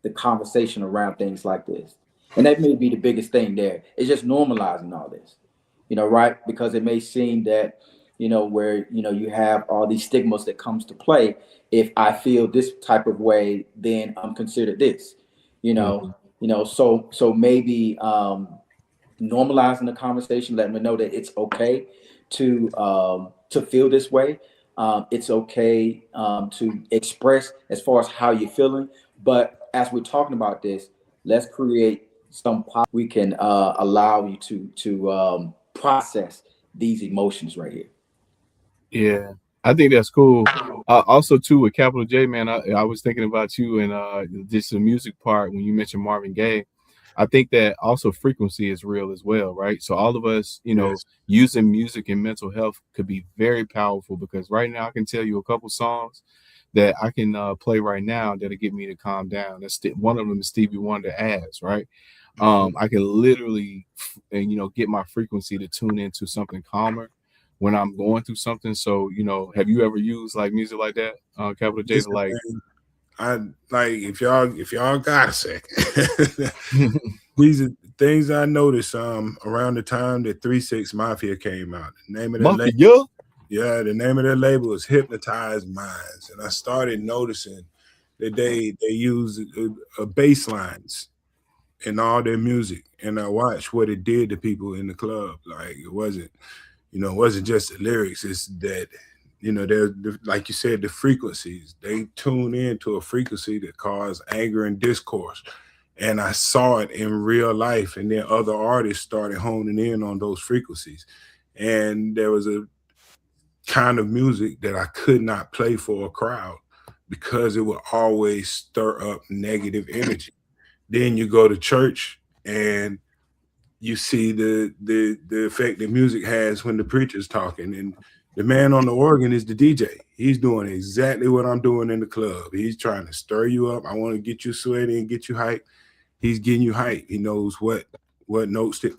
the conversation around things like this. And that may be the biggest thing there. It's just normalizing all this, right? Because it may seem that, where, you have all these stigmas that comes to play. If I feel this type of way, then I'm considered this, so maybe normalizing the conversation, letting them know that it's okay to feel this way. It's okay to express as far as how you're feeling. But as we're talking about this, let's create some we can allow you to process these emotions right here. Yeah, I think that's cool. Also, too, with Capital J, man, I was thinking about you and just the music part when you mentioned Marvin Gaye. I think that also frequency is real as well, right? So all of us, Yes. using music and mental health could be very powerful, because right now I can tell you a couple songs that I can play right now that'll get me to calm down. One of them is Stevie Wonder, As, right? I can literally, get my frequency to tune into something calmer when I'm going through something. So, have you ever used like music like that, Capital J, to Listen, like? man, I like if y'all got a second. These are things I noticed around the time that 3-6 Mafia came out. The name of the label, Mafia? yeah, the name of their label is Hypnotized Minds. And I started noticing that they use bass lines in all their music. And I watched what it did to people in the club. Like it wasn't just the lyrics, it's that, they're like you said, the frequencies. They tune into a frequency that cause anger and discourse. And I saw it in real life, and then other artists started honing in on those frequencies. And there was a kind of music that I could not play for a crowd because it would always stir up negative energy. Then you go to church and you see the effect that music has when the preacher's talking, and the man on the organ is the DJ. He's doing exactly what I'm doing in the club. He's trying to stir you up. I want to get you sweaty and get you hyped. He's getting you hyped. He knows what notes to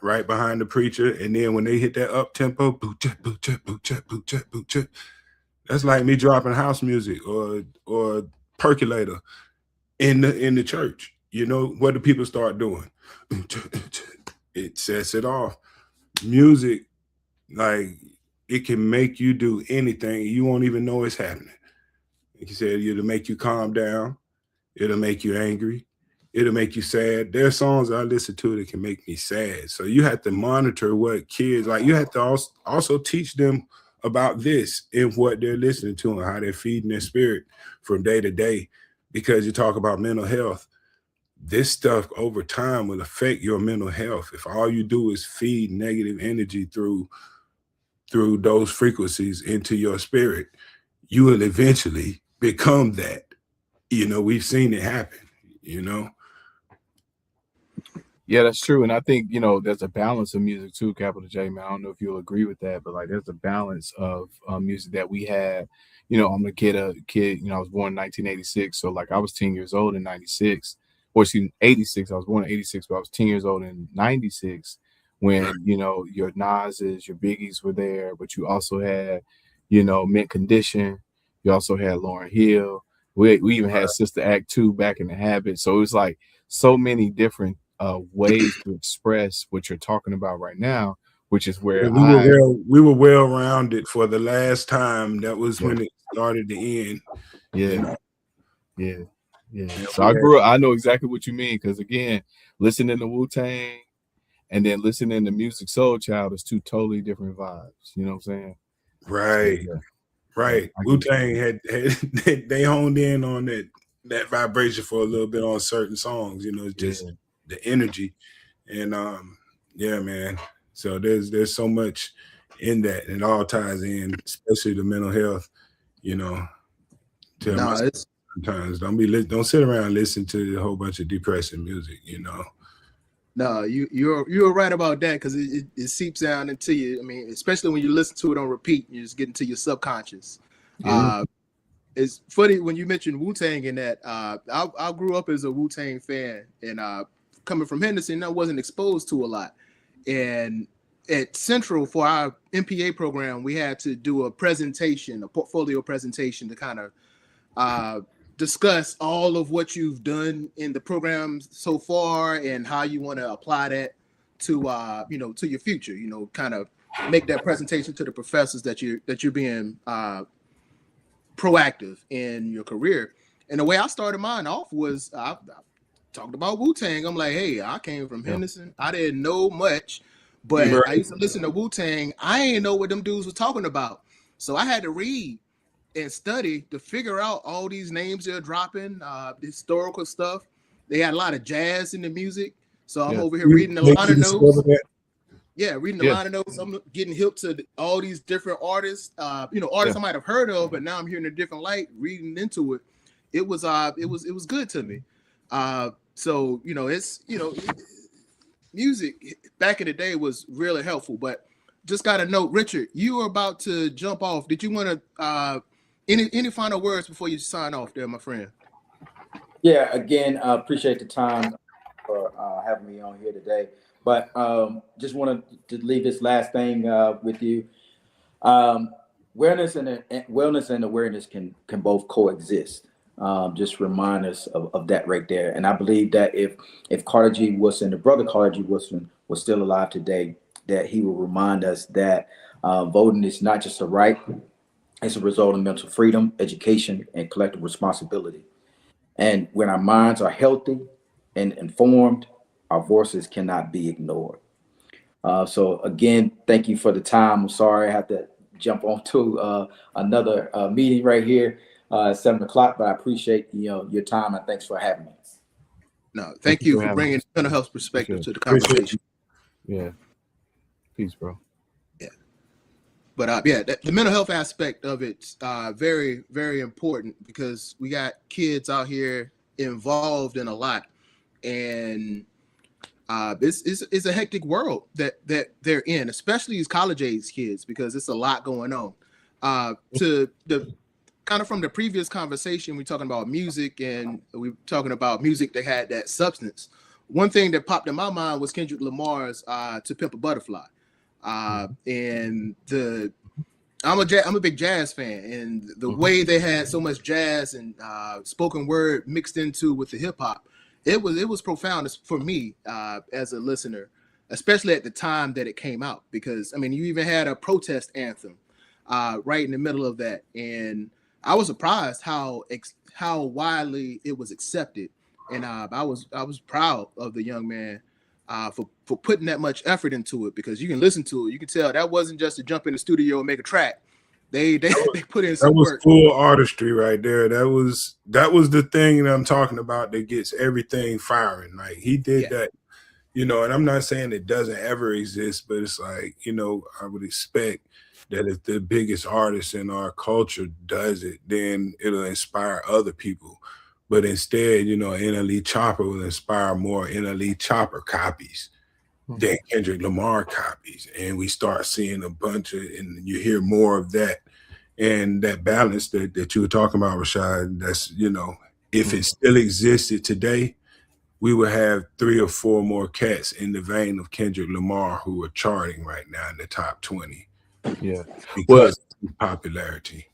right behind the preacher. And then when they hit that up tempo, that's like me dropping house music or percolator in the church. What do people start doing? It sets it off. Music, like, it can make you do anything. You won't even know it's happening. Like you said, it'll make you calm down. It'll make you angry. It'll make you sad. There are songs I listen to that can make me sad. So you have to monitor what kids, like, you have to also teach them about this and what they're listening to and how they're feeding their spirit from day to day. Because you talk about mental health. this stuff over time will affect your mental health. If all you do is feed negative energy through those frequencies into your spirit, you will eventually become that. We've seen it happen, Yeah, that's true. And I think, there's a balance of music too, Capital J, man. I don't know if you'll agree with that, but like there's a balance of music that we had. I'm a kid, I was born in 1986. So like I was 10 years old in 96, or excuse me, 86. I was born in 86, but I was 10 years old in 96 when, your Nas's, your Biggies were there, but you also had, Mint Condition. You also had Lauryn Hill. We even had Sister Act 2 back in the Habit. So it was like so many different ways to express what you're talking about right now, which is where we were well rounded for the last time. That was when it started to end. Yeah. So I know exactly what you mean, because again, listening to Wu-Tang and then listening to Music Soul Child is two totally different vibes. You know what I'm saying? Right. So, right. Wu-Tang had they honed in on that vibration for a little bit on certain songs. It's just the energy, and yeah, man. So there's so much in that, and it all ties in, especially the mental health. Sometimes don't sit around and listen to a whole bunch of depressing music. No, you're right about that, because it seeps down into you. I mean, especially when you listen to it on repeat, you just get into your subconscious. Yeah. It's funny when you mentioned Wu-Tang in that. I grew up as a Wu-Tang fan, and coming from Henderson, I wasn't exposed to a lot. And at Central, for our MPA program, we had to do a portfolio presentation to kind of discuss all of what you've done in the program so far and how you want to apply that to to your future. Kind of make that presentation to the professors that you're being proactive in your career. And the way I started mine off was I talked about Wu-Tang. I'm like, hey, I came from Henderson. I didn't know much, but I used to listen to Wu-Tang. I didn't know what them dudes were talking about. So I had to read and study to figure out all these names they're dropping, historical stuff. They had a lot of jazz in the music. So I'm over here reading the liner notes. Reading the liner notes. I'm getting hip to all these different artists. Artists I might have heard of, but now I'm hearing a different light, reading into it. It was good to me. So it's music back in the day was really helpful. But just got to note, Richard, you were about to jump off. Did you want to any final words before you sign off there, my friend? Yeah, again, appreciate the time for having me on here today. But just wanted to leave this last thing with you. Wellness and awareness can both coexist. Just remind us of that right there. And I believe that if Carter G. Woodson, the brother Carter G. Woodson, was still alive today, that he will remind us that voting is not just a right, it's a result of mental freedom, education, and collective responsibility. And when our minds are healthy and informed, our voices cannot be ignored. So again, thank you for the time. I'm sorry I have to jump on to another meeting right here at 7 o'clock, but I appreciate your time, and thanks for having me. No, thank you for bringing mental health perspective to the conversation. Yeah. Peace, bro. Yeah. But the mental health aspect of it's very, very important, because we got kids out here involved in a lot, and it's a hectic world that they're in, especially these college age kids, because it's a lot going on. To the kind of from the previous conversation, we're talking about music, and we're talking about music that had that substance. One thing that popped in my mind was Kendrick Lamar's "To Pimp a Butterfly," and I'm a big jazz fan, and the way they had so much jazz and spoken word mixed into with the hip hop, it was profound for me as a listener, especially at the time that it came out, because I mean, you even had a protest anthem right in the middle of that, and I was surprised how widely it was accepted, and I was proud of the young man for putting that much effort into it, because you can listen to it, you can tell that wasn't just to jump in the studio and make a track. They put in That some was work. full artistry right there. That was the thing that I'm talking about that gets everything firing. Like he did that, you know, and I'm not saying it doesn't ever exist, but it's like, you know, I would expect that if the biggest artist in our culture does it, then it'll inspire other people. But instead, you know, NLE Chopper will inspire more NLE Chopper copies than Kendrick Lamar copies. And we start seeing a bunch of, and you hear more of that. And that balance that you were talking about, Rashad, that's, you know, if it still existed today, we would have 3 or 4 more cats in the vein of Kendrick Lamar who are charting right now in the top 20. Yeah. Because of popularity.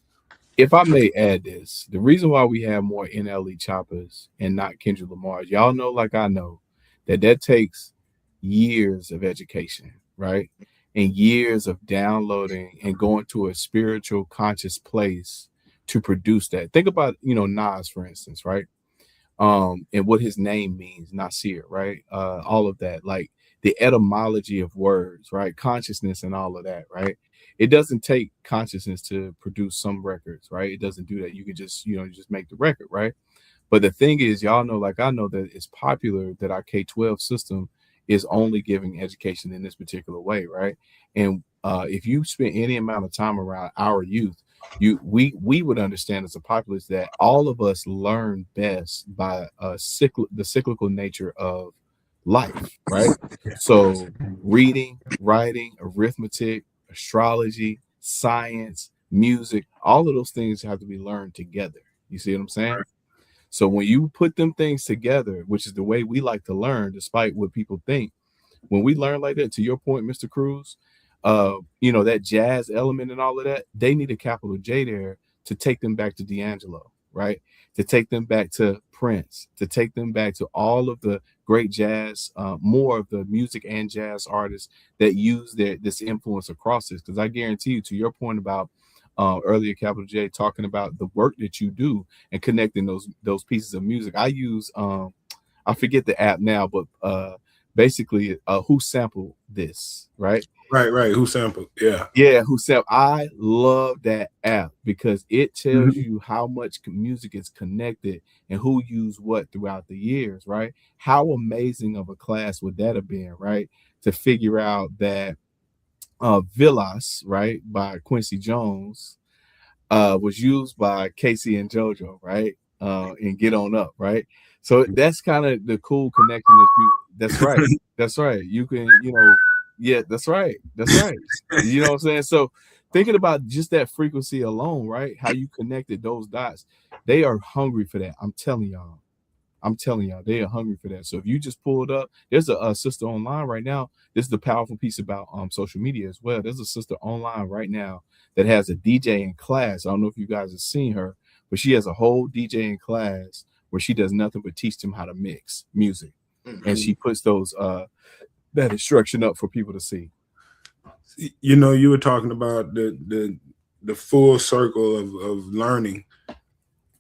If I may add this, the reason why we have more NLE choppers and not Kendrick Lamar, y'all know, like I know, that takes years of education, right? And years of downloading and going to a spiritual conscious place to produce that. Think about, you know, Nas, for instance, right? And what his name means, Nasir, right? All of that, like the etymology of words, right? Consciousness and all of that, right? It doesn't take consciousness to produce some records, right? It doesn't do that. You can just, you know, just make the record, right? But the thing is, y'all know, like I know, that it's popular that our K-12 system is only giving education in this particular way, right? And if you spend any amount of time around our youth, we would understand as a populace that all of us learn best by the cyclical nature of life, right? So reading, writing, arithmetic, astrology, science, music, all of those things have to be learned together. You see what I'm saying? So when you put them things together, which is the way we like to learn, despite what people think, when we learn like that, to your point, Mr. Cruz, you know, that jazz element and all of that, they need a capital J there to take them back to D'Angelo, right? To take them back to Prince, to take them back to all of the great jazz, more of the music and jazz artists that use this influence across this. Because I guarantee you, to your point about earlier, Capital J talking about the work that you do and connecting those pieces of music. I use I forget the app now, but basically Who Sampled This, right? Right. Who Sampled? Yeah, Who Sampled. I love that app because it tells you how much music is connected and who used what throughout the years, right? How amazing of a class would that have been, right? To figure out that Villas, right, by Quincy Jones, was used by Casey and JoJo, right? And Get On Up, right? So that's kind of the cool connection that that's right. That's right. You can, you know, yeah, that's right. That's right. You know what I'm saying? So thinking about just that frequency alone, right? How you connected those dots, they are hungry for that. I'm telling y'all, they are hungry for that. So if you just pull it up, there's a sister online right now. This is the powerful piece about social media as well. There's a sister online right now that has a DJ in class. I don't know if you guys have seen her, but she has a whole DJ in class where she does nothing but teach them how to mix music. And she puts those that instruction up for people to see. You know, you were talking about the full circle of learning.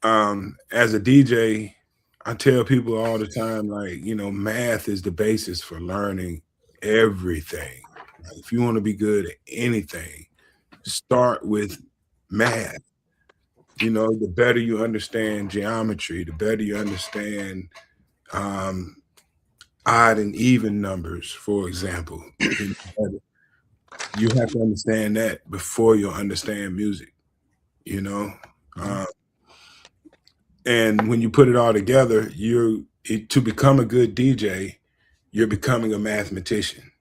As a DJ, I tell people all the time, like, you know, math is the basis for learning everything. Like, if you want to be good at anything, start with math. You know, the better you understand geometry, the better you understand odd and even numbers, for example. You have to understand that before you'll understand music, you know? And when you put it all together, to become a good DJ, you're becoming a mathematician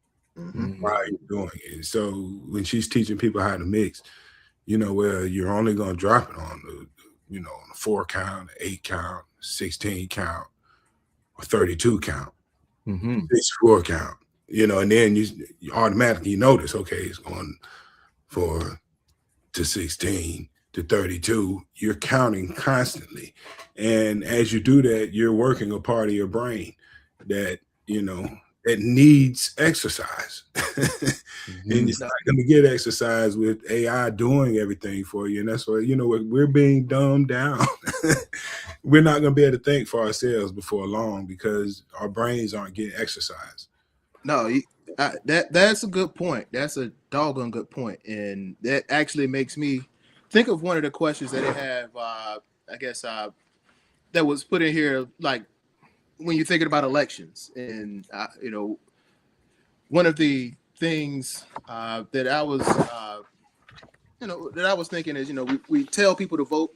while you're doing it. So when she's teaching people how to mix, you know, well, you're only going to drop it on the, you know, on a 4 count, 8 count, 16 count, or 32 count, 64 count, you know, and then you automatically notice, okay, it's going 4 to 16 to 32. You're counting constantly. And as you do that, you're working a part of your brain that, you know, that needs exercise. And it's not going to get exercise with AI doing everything for you. And that's why, you know, we're being dumbed down. We're not going to be able to think for ourselves before long because our brains aren't getting exercise. No, that's a good point. That's a doggone good point. And that actually makes me think of one of the questions that they have, I guess, that was put in here, like when you're thinking about elections. And, you know, one of the things that I was, that I was thinking is, you know, we tell people to vote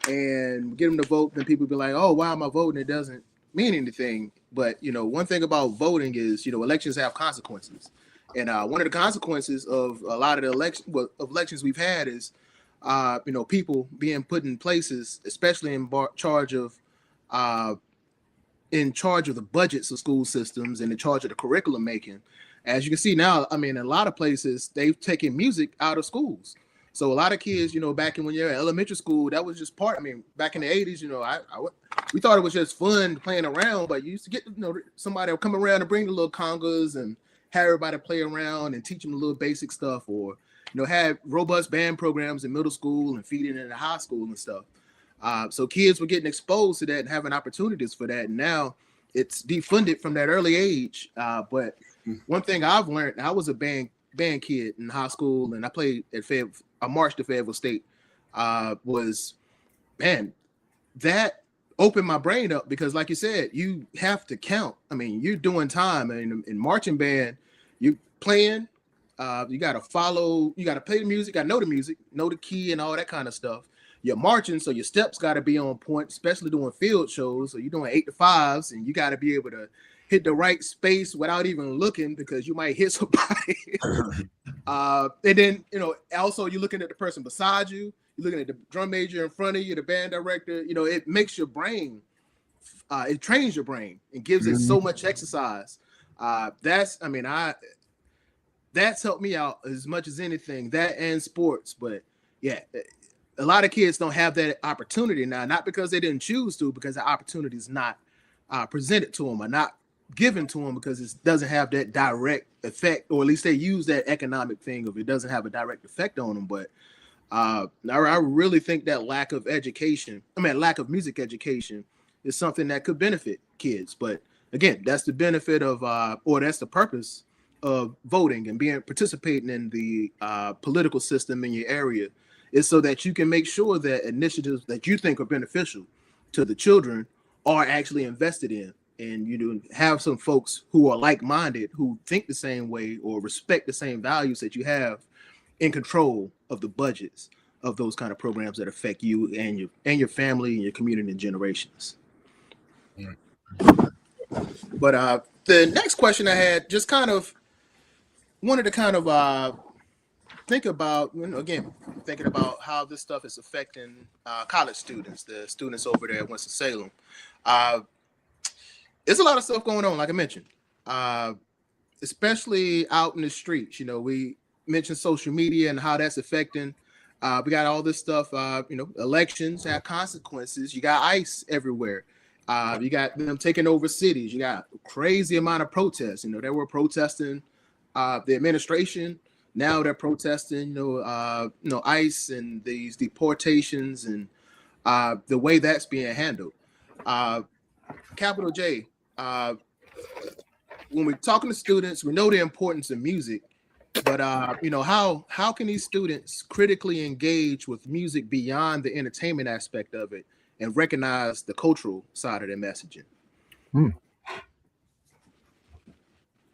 and get them to vote, then people be like, oh, why am I voting? It doesn't mean anything. But, you know, one thing about voting is, you know, elections have consequences. And one of the consequences of a lot of the elections we've had is, you know, people being put in places, especially in charge of the budgets of school systems and in charge of the curriculum making. As you can see now, I mean, in a lot of places, they've taken music out of schools. So a lot of kids, you know, back when you're in elementary school, that was just part. I mean, back in the 80s, you know, we thought it was just fun playing around, but you used to get, you know, somebody would come around and bring the little congas and have everybody play around and teach them a little basic stuff, or, you know, have robust band programs in middle school and feed it into high school and stuff. So kids were getting exposed to that and having opportunities for that. And now it's defunded from that early age. But one thing I've learned, I was a band kid in high school, and I played at I marched at Fayetteville State, was, man, that opened my brain up, because like you said, you have to count. I mean, you're doing time. I mean, in marching band, you playing, you got to follow, you got to play the music, got to know the music, know the key and all that kind of stuff. You're marching, so your steps got to be on point, especially doing field shows. So you're doing 8 to 5s, and you got to be able to hit the right space without even looking, because you might hit somebody. And then, you know, also you're looking at the person beside you, you're looking at the drum major in front of you, the band director. You know, it makes your brain, it trains your brain and gives it so much exercise. That's helped me out as much as anything, that and sports. But yeah, a lot of kids don't have that opportunity now, not because they didn't choose to, because the opportunity is not presented to them, or not given to them, because it doesn't have that direct effect, or at least they use that economic thing of it doesn't have a direct effect on them. But I really think that lack of music education is something that could benefit kids. But again, that's the benefit of, or that's the purpose of voting and participating in the political system in your area, is so that you can make sure that initiatives that you think are beneficial to the children are actually invested in. And you have some folks who are like-minded, who think the same way or respect the same values that you have, in control of the budgets of those kind of programs that affect you and your family and your community and generations. Yeah. But the next question I had, just kind of wanted to kind of think about, you know, again, thinking about how this stuff is affecting college students, the students over there at Winston-Salem. There's a lot of stuff going on, like I mentioned, especially out in the streets. You know, we mentioned social media and how that's affecting. We got all this stuff, you know, elections have consequences. You got ICE everywhere. You got them taking over cities. You got a crazy amount of protests. You know, they were protesting the administration. Now they're protesting, you know, ICE and these deportations and the way that's being handled. Capital J, when we're talking to students, we know the importance of music, but you know, how can these students critically engage with music beyond the entertainment aspect of it and recognize the cultural side of their messaging?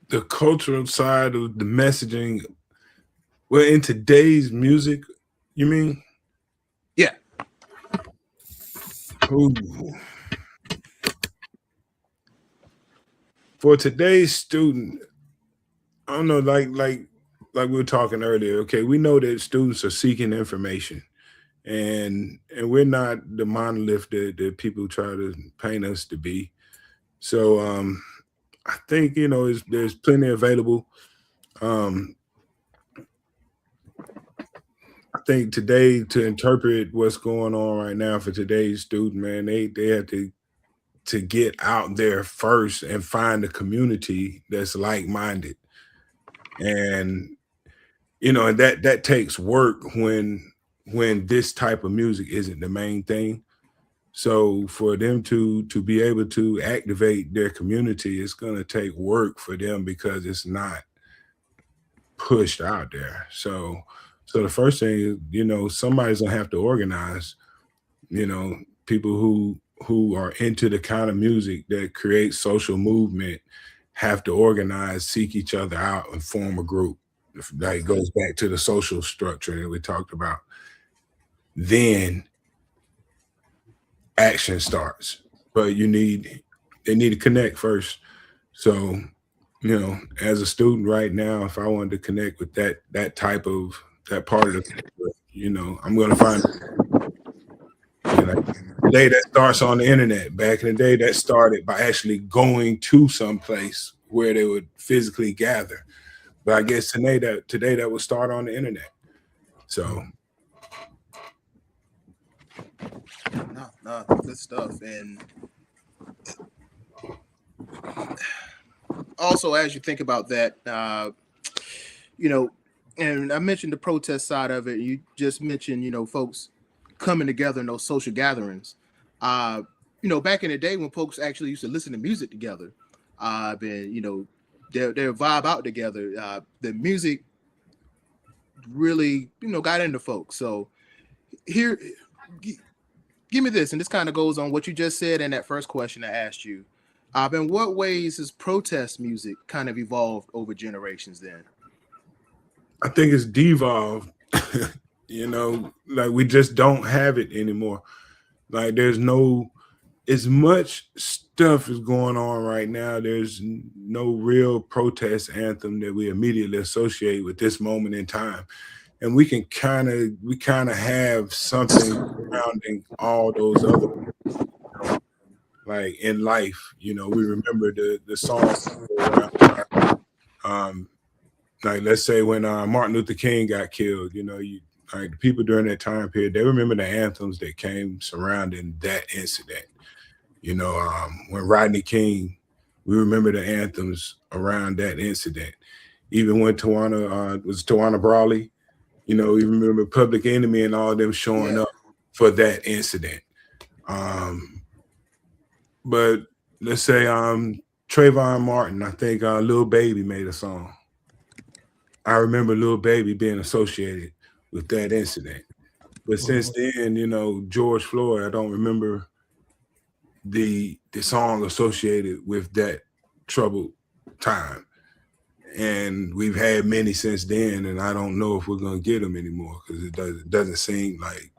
The cultural side of the messaging, well, in today's music, you mean? Yeah. Ooh. For today's student, I don't know, like we were talking earlier. Okay, we know that students are seeking information, and we're not the monolith that people try to paint us to be. So I think, you know, there's plenty available. I think today, to interpret what's going on right now for today's student, man, they have to get out there first and find a community that's like-minded. And, you know, that takes work when this type of music isn't the main thing. So for them to be able to activate their community, it's going to take work for them, because it's not pushed out there. So So the first thing is, you know, somebody's gonna have to organize, you know, people who are into the kind of music that creates social movement have to organize, seek each other out, and form a group. That goes back to the social structure that we talked about. Then action starts, but they need to connect first. So, you know, as a student right now, if I wanted to connect with that type of that part of the, you know, I'm going to find, you know, today that starts on the internet. Back in the day, that started by actually going to some place where they would physically gather. But I guess today that will start on the internet. So No, good stuff. And also, as you think about that, you know, and I mentioned the protest side of it. You just mentioned, you know, folks coming together in those social gatherings. You know, back in the day when folks actually used to listen to music together, and you know, their vibe out together. The music really, you know, got into folks. So here, give me this, and this kind of goes on what you just said in that first question I asked you. In what ways has protest music kind of evolved over generations then? I think it's devolved. You know, like we just don't have it anymore. Like there's no, as much stuff is going on right now. There's no real protest anthem that we immediately associate with this moment in time. And we kind of have something surrounding all those other, you know, like in life, you know, we remember the songs like let's say when Martin Luther King got killed, you know, like the people during that time period, they remember the anthems that came surrounding that incident. You know, when Rodney King, we remember the anthems around that incident. Even when Tawana Brawley, you know, we remember Public Enemy and all of them showing up for that incident. But let's say Trayvon Martin, I think Lil Baby made a song. I remember Lil Baby being associated with that incident. But since then, you know, George Floyd, I don't remember the song associated with that troubled time. And we've had many since then, and I don't know if we're gonna get them anymore because it doesn't seem like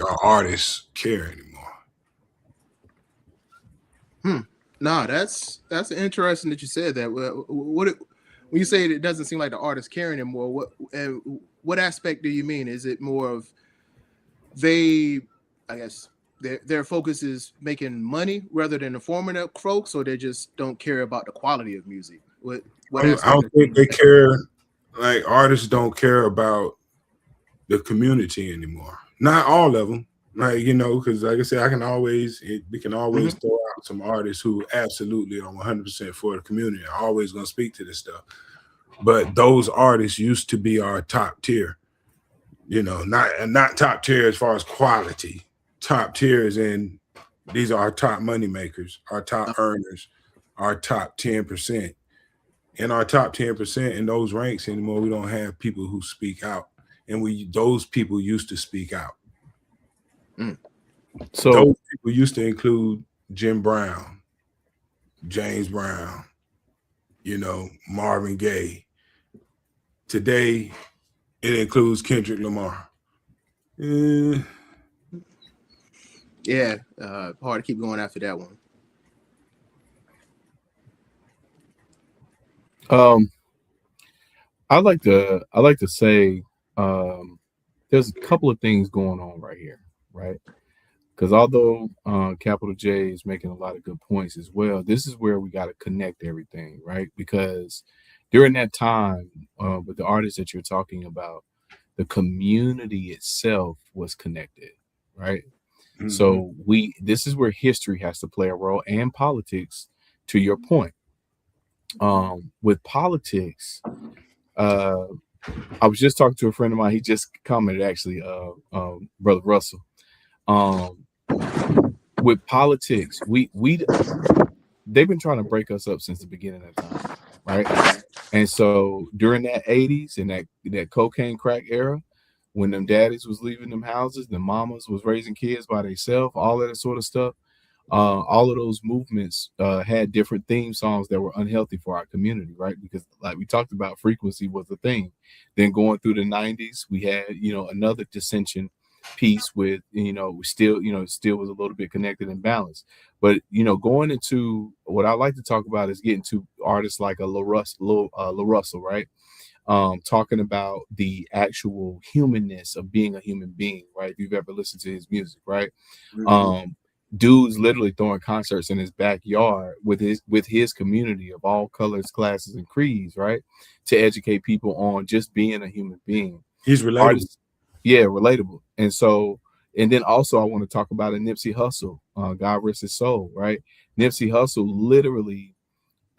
our artists care anymore. No, that's interesting that you said that. When you say it doesn't seem like the artists care anymore, what aspect do you mean? Is it more of I guess their focus is making money rather than informing the folks, or they just don't care about the quality of music? I don't think they care. Like artists don't care about the community anymore. Not all of them. Like, you know, because like I said, we can always throw out some artists who absolutely are 100% for the community. I'm always going to speak to this stuff. But those artists used to be our top tier. You know, not top tier as far as quality. Top tiers, and these are our top money makers, our top earners, our top 10%. In our top 10% in those ranks anymore, we don't have people who speak out. And those people used to speak out. So those people used to include Jim Brown, James Brown, you know, Marvin Gaye. Today, it includes Kendrick Lamar. Hard to keep going after that one. I like to say there's a couple of things going on right here, right? Because although Capital J is making a lot of good points as well, this is where we got to connect everything, right? Because during that time with the artists that you're talking about, the community itself was connected, right? Mm-hmm. So this is where history has to play a role, and politics, to your point. With politics, I was just talking to a friend of mine. He just commented, actually, Brother Russell. With politics, they've been trying to break us up since the beginning of time, right? And so during that 80s and that cocaine crack era, when them daddies was leaving them houses, the mamas was raising kids by themselves, all of that sort of stuff. All of those movements had different theme songs that were unhealthy for our community, right? Because like we talked about, frequency was the thing. Then going through the 90s, we had, another dissension piece with, we still was a little bit connected and balanced. But, going into what I like to talk about is getting to artists like a La Russell, right? Talking about the actual humanness of being a human being, right? If you've ever listened to his music, right? Dude's literally throwing concerts in his backyard with his community of all colors, classes, and creeds, right? To educate people on just being a human being. He's relatable. Artists, yeah, relatable. And so, and then also I want to talk about a Nipsey Hussle, God rest his soul, right? Nipsey Hussle literally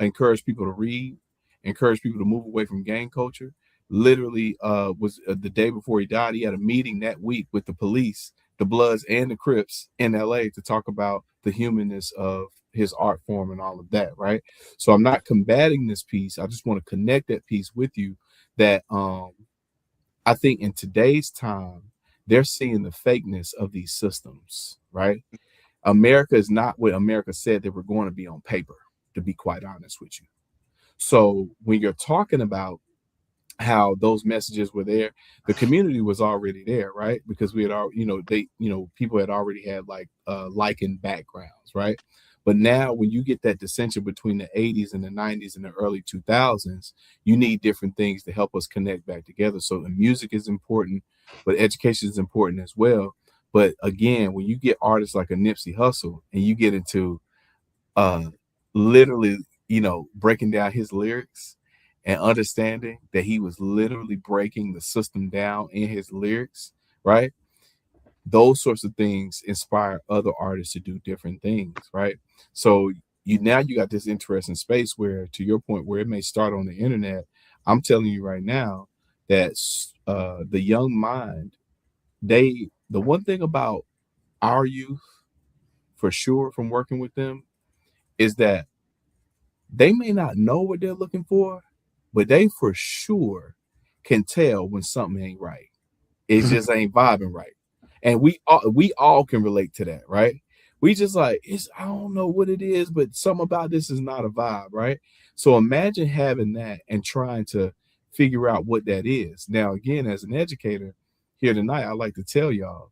encouraged people to read, encouraged people to move away from gang culture. Literally was the day before he died, he had a meeting that week with the police, the Bloods and the Crips in LA to talk about the humanness of his art form and all of that, right? So I'm not combating this piece. I just want to connect that piece with you that I think in today's time, they're seeing the fakeness of these systems, right? America is not what America said they were going to be on paper, to be quite honest with you. So when you're talking about how those messages were there, the community was already there, right? Because we had already, people had already had likened backgrounds, right? But now when you get that dissension between the 80s and the 90s and the early 2000s, you need different things to help us connect back together. So the music is important, but education is important as well. But again, when you get artists like a Nipsey Hussle and you get into literally, breaking down his lyrics and understanding that he was literally breaking the system down in his lyrics, right? Those sorts of things inspire other artists to do different things, right? So you got this interesting space where, to your point, where it may start on the internet. I'm telling you right now that the young mind, the one thing about our youth, for sure, from working with them, is that they may not know what they're looking for, but they for sure can tell when something ain't right. It just ain't vibing right. And we all can relate to that, right? We just I don't know what it is, but something about this is not a vibe, right? So imagine having that and trying to figure out what that is. Now, again, as an educator here tonight, I like to tell y'all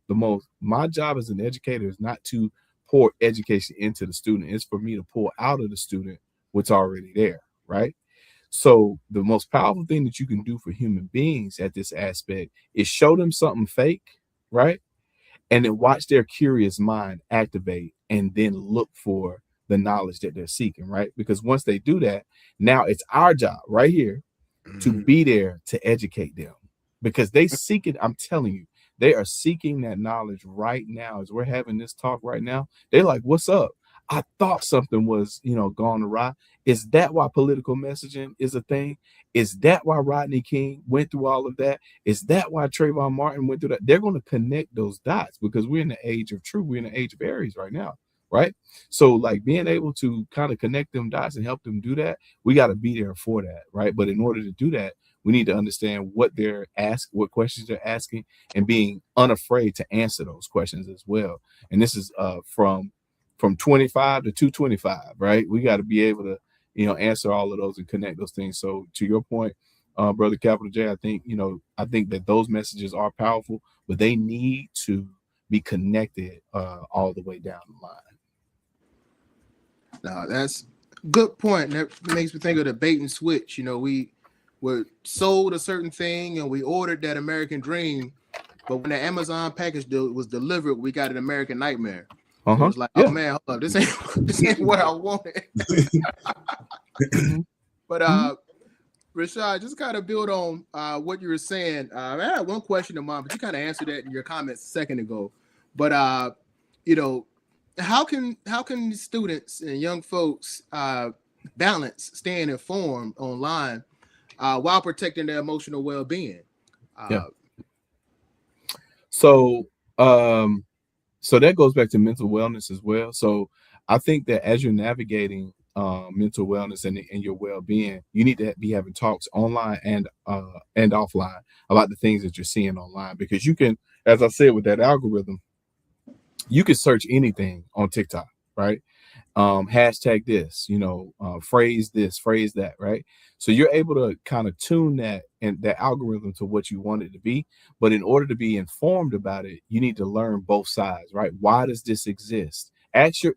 my job as an educator is not to pour education into the student. It's for me to pour out of the student what's already there, right? So the most powerful thing that you can do for human beings at this aspect is show them something fake, right? And then watch their curious mind activate and then look for the knowledge that they're seeking, right? Because once they do that, now it's our job right here to be there to educate them, because they seek it. I'm telling you, they are seeking that knowledge right now. As we're having this talk right now, they're like, what's up? I thought something was, gone awry. Is that why political messaging is a thing? Is that why Rodney King went through all of that? Is that why Trayvon Martin went through that? They're going to connect those dots because we're in the age of truth. We're in the age of Aries right now, right? So being able to kind of connect them dots and help them do that, we got to be there for that, right? But in order to do that, we need to understand what what questions they're asking, and being unafraid to answer those questions as well. And this is from 25 to 225, right? We got to be able to, answer all of those and connect those things. So to your point, Brother Capital J, I think that those messages are powerful, but they need to be connected all the way down the line. No, that's a good point. That makes me think of the bait and switch. We were sold a certain thing and we ordered that American dream, but when the Amazon package was delivered, we got an American nightmare. So it was like, oh man, hold up, this ain't what I wanted. But Rashad, just kind of build on what you were saying. I had one question in mind, but you kind of answered that in your comments a second ago. But how can students and young folks balance staying informed online while protecting their emotional well-being? So that goes back to mental wellness as well. So I think that as you're navigating mental wellness and your well-being, you need to be having talks online and offline about the things that you're seeing online, because you can, as I said, with that algorithm, you can search anything on TikTok, right? Hashtag this, phrase this, phrase that, right? So you're able to kind of tune that and that algorithm to what you want it to be. But in order to be informed about it, you need to learn both sides, right? Why does this exist?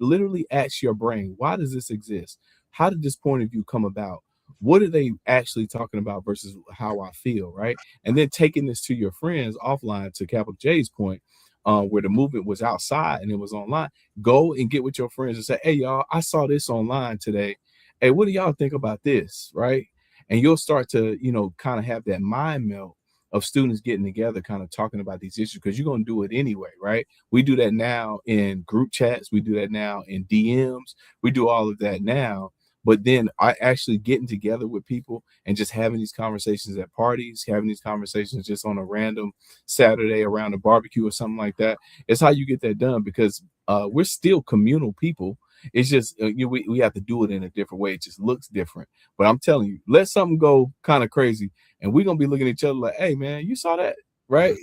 Literally ask your brain, why does this exist? How did this point of view come about? What are they actually talking about versus how I feel, right? And then taking this to your friends offline, to Capital J's point, where the movement was outside and it was online. Go and get with your friends and say, hey, y'all, I saw this online today. Hey, what do y'all think about this? Right. And you'll start to, kind of have that mind melt of students getting together, kind of talking about these issues, because you're going to do it anyway. Right. We do that now in group chats. We do that now in DMs. We do all of that now. But then I actually getting together with people and just having these conversations at parties, having these conversations just on a random Saturday around a barbecue or something like that. It's how you get that done, because we're still communal people. It's just we have to do it in a different way. It just looks different. But I'm telling you, let something go kind of crazy, and we're gonna be looking at each other like, "Hey, man, you saw that, right?"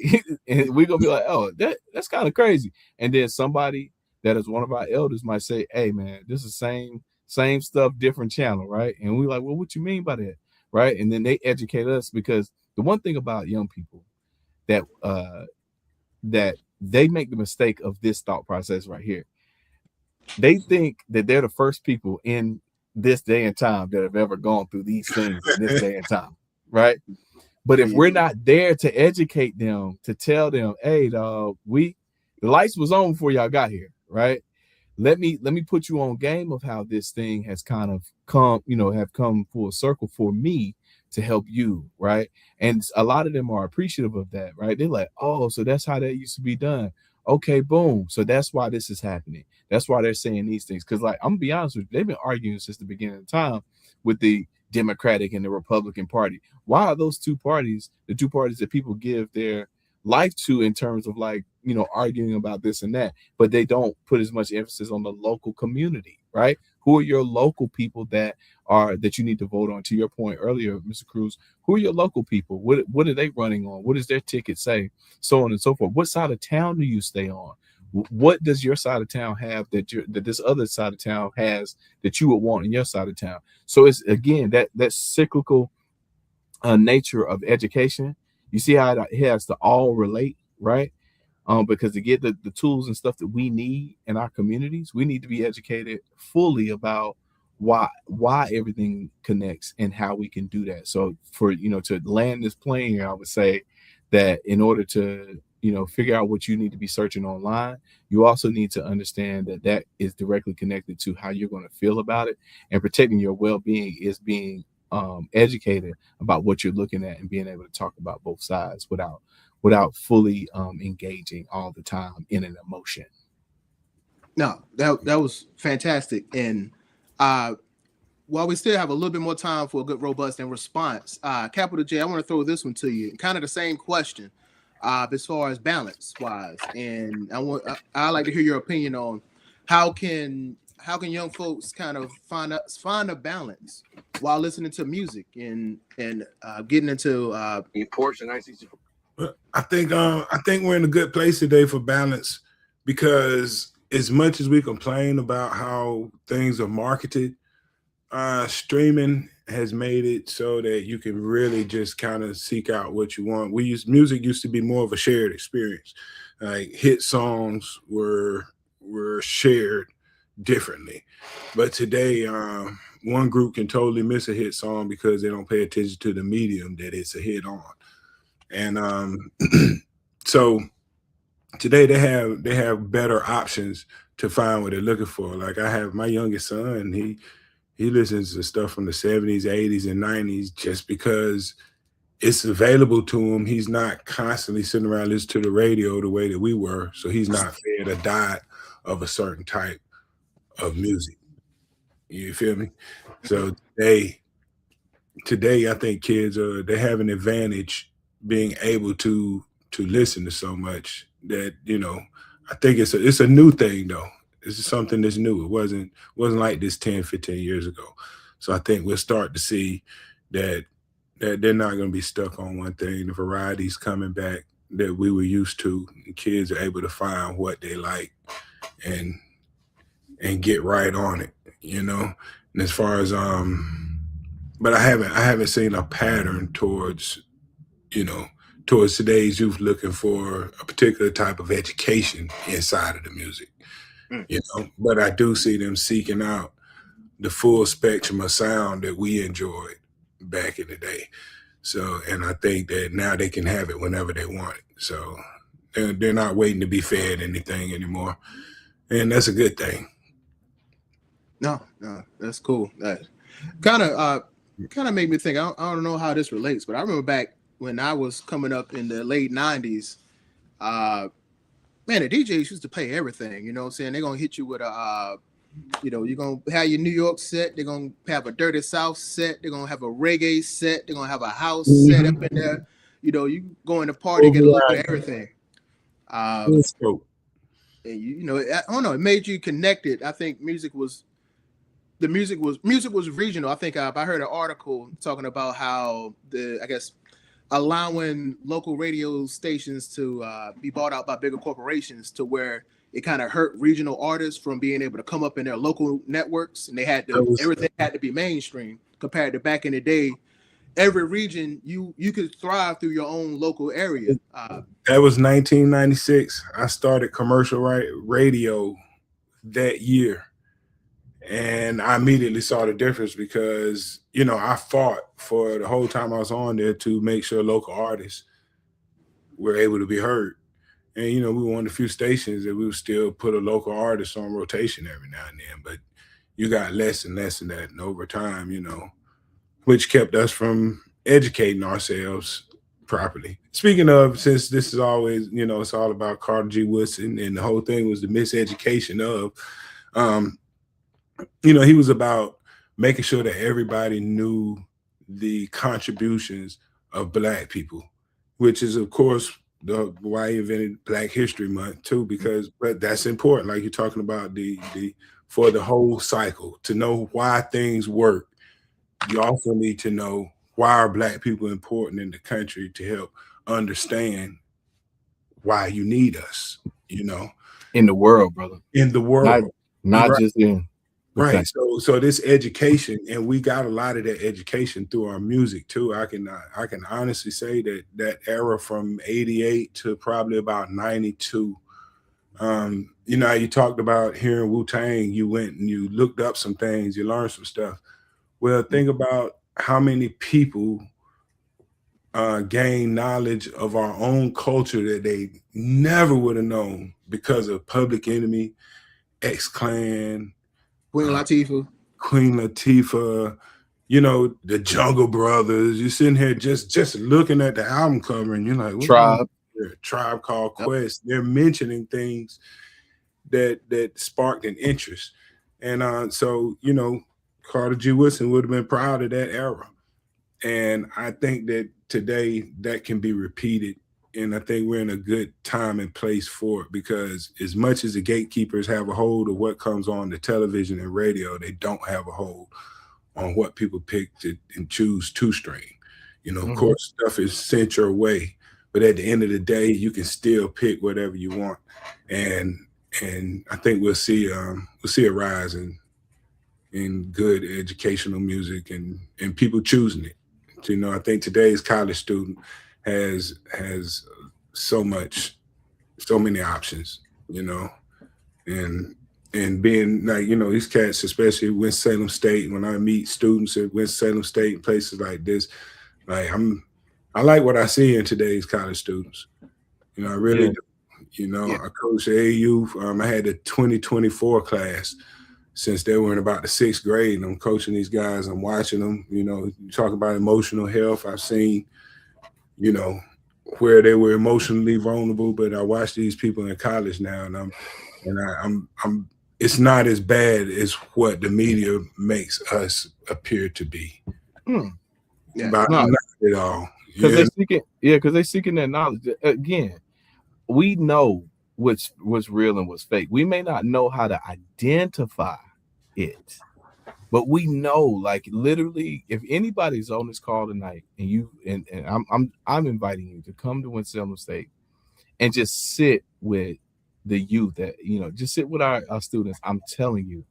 And we're gonna be like, "Oh, that's kind of crazy." And then somebody that is one of our elders might say, "Hey, man, this is same stuff, different channel," right? And we're like, "Well, what you mean by that?" Right? And then they educate us, because the one thing about young people that they make the mistake of this thought process right here. They think that they're the first people in this day and time that have ever gone through these things in this day and time, right? But if we're not there to educate them, to tell them, hey, dog, the lights was on before y'all got here, right? Let me put you on game of how this thing has kind of come full circle for me to help you, right? And a lot of them are appreciative of that, right? They're like, oh, so that's how that used to be done. Okay, boom. So that's why this is happening. That's why they're saying these things. Because, like, I'm gonna be honest with you, they've been arguing since the beginning of time with the Democratic and the Republican Party. Why are those two parties the two parties that people give their life to in terms of, like, arguing about this and that, but they don't put as much emphasis on the local community, right? Who are your local people that you need to vote on? To your point earlier, Mr. Crews, who are your local people? What are they running on? What does their ticket say? So on and so forth. What side of town do you stay on? What does your side of town have that this other side of town has that you would want in your side of town? So it's, again, that cyclical nature of education. You see how it has to all relate, right? Because to get the tools and stuff that we need in our communities, we need to be educated fully about why everything connects and how we can do that. So for to land this plane here, I would say that in order to figure out what you need to be searching online, you also need to understand that is directly connected to how you're going to feel about it. And protecting your well-being is being educated about what you're looking at and being able to talk about both sides without fully engaging all the time in an emotion. No, that was fantastic. And while we still have a little bit more time for a good, robust and response, Capital J, I want to throw this one to you. Kind of the same question as far as balance wise. And I like to hear your opinion on how can young folks kind of find a balance while listening to music and getting into I think we're in a good place today for balance, because as much as we complain about how things are marketed, streaming has made it so that you can really just kind of seek out what you want. Music used to be more of a shared experience. Like, hit songs were shared differently, but today one group can totally miss a hit song because they don't pay attention to the medium that it's a hit on. And so today they have better options to find what they're looking for. Like, I have my youngest son, he listens to stuff from the 70s, 80s, and 90s just because it's available to him. He's not constantly sitting around listening to the radio the way that we were, so he's not fed a diet of a certain type of music. You feel me? So today I think kids they have an advantage being able to listen to so much that I think it's a new thing though. This is something that's new. It wasn't like this 10, 15 years ago. So I think we'll start to see that they're not going to be stuck on one thing. The variety's coming back that we were used to. And kids are able to find what they like and get right on it, you know. And as far as but I haven't seen a pattern towards, you know, towards today's youth looking for a particular type of education inside of the music, you know. But I do see them seeking out the full spectrum of sound that we enjoyed back in the day. So, and I think that now they can have it whenever they want it. So they're not waiting to be fed anything anymore, and that's a good thing. No, that's cool. That kind of made me think. I don't know how this relates, but I remember back when I was coming up in the late 90s, man, the DJs used to play everything. You know what I'm saying? They're gonna hit you with a you know, you're gonna have your New York set, they're gonna have a Dirty South set, they're gonna have a reggae set, they're gonna have a house set up in there. You know, you go in the party, get a look at everything. And you know, I don't know, it made you connected. I think music was regional. I think I heard an article talking about how allowing local radio stations to be bought out by bigger corporations, to where it kind of hurt regional artists from being able to come up in their local networks, and they had to everything had to be mainstream compared to back in the day. Every region you could thrive through your own local area. That was 1996. I started commercial radio that year, and I immediately saw the difference because, you know, I fought for the whole time I was on there to make sure local artists were able to be heard. And, you know, we were one of the few stations that we would still put a local artist on rotation every now and then, but you got less and less of that. And over time, you know, which kept us from educating ourselves properly. Speaking of, since this is always, you know, it's all about Carter G. Woodson, and the whole thing was the miseducation of, you know, he was about making sure that everybody knew the contributions of Black people, which is, of course, why he invented Black History Month too, but that's important. Like you're talking about for the whole cycle, to know why things work. You also need to know why are Black people important in the country to help understand why you need us, you know, in the world, brother. In the world, not just in. Right. So this education, and we got a lot of that education through our music too. I can honestly say that era from 88 to probably about 92. You know, you talked about hearing Wu-Tang, you went and you looked up some things, you learned some stuff. Well, think about how many people gain knowledge of our own culture that they never would have known because of Public Enemy, X-Clan, Queen Latifah, you know, the Jungle Brothers. You're sitting here just looking at the album cover, and you're like, Tribe Called Quest. They're mentioning things that sparked an interest. And so, you know, Carter G. Woodson would have been proud of that era. And I think that today that can be repeated. And I think we're in a good time and place for it, because as much as the gatekeepers have a hold of what comes on the television and radio, they don't have a hold on what people pick and choose to stream. You know, of course, stuff is sent your way, but at the end of the day, you can still pick whatever you want. And I think we'll see a rise in good educational music and people choosing it. You know, I think today's college student has so many options, you know, and being like, you know, these cats, especially Winston-Salem State, when I meet students at Winston-Salem State and places like this, like I like what I see in today's college students. You know, I really do. You know, I coach AAU. I had the 2024 class since they were in about the 6th grade, and I'm coaching these guys. I'm watching them. You know, you talk about emotional health. I've seen, you know, where they were emotionally vulnerable, but I watch these people in college now, and I'm it's not as bad as what the media makes us appear to be. Not at all. Because they're seeking that knowledge. Again, we know what's real and what's fake. We may not know how to identify it, but we know, like, literally, if anybody's on this call tonight and I'm inviting you to come to Winston-Salem State and just sit with the youth, that, just sit with our students. I'm telling you,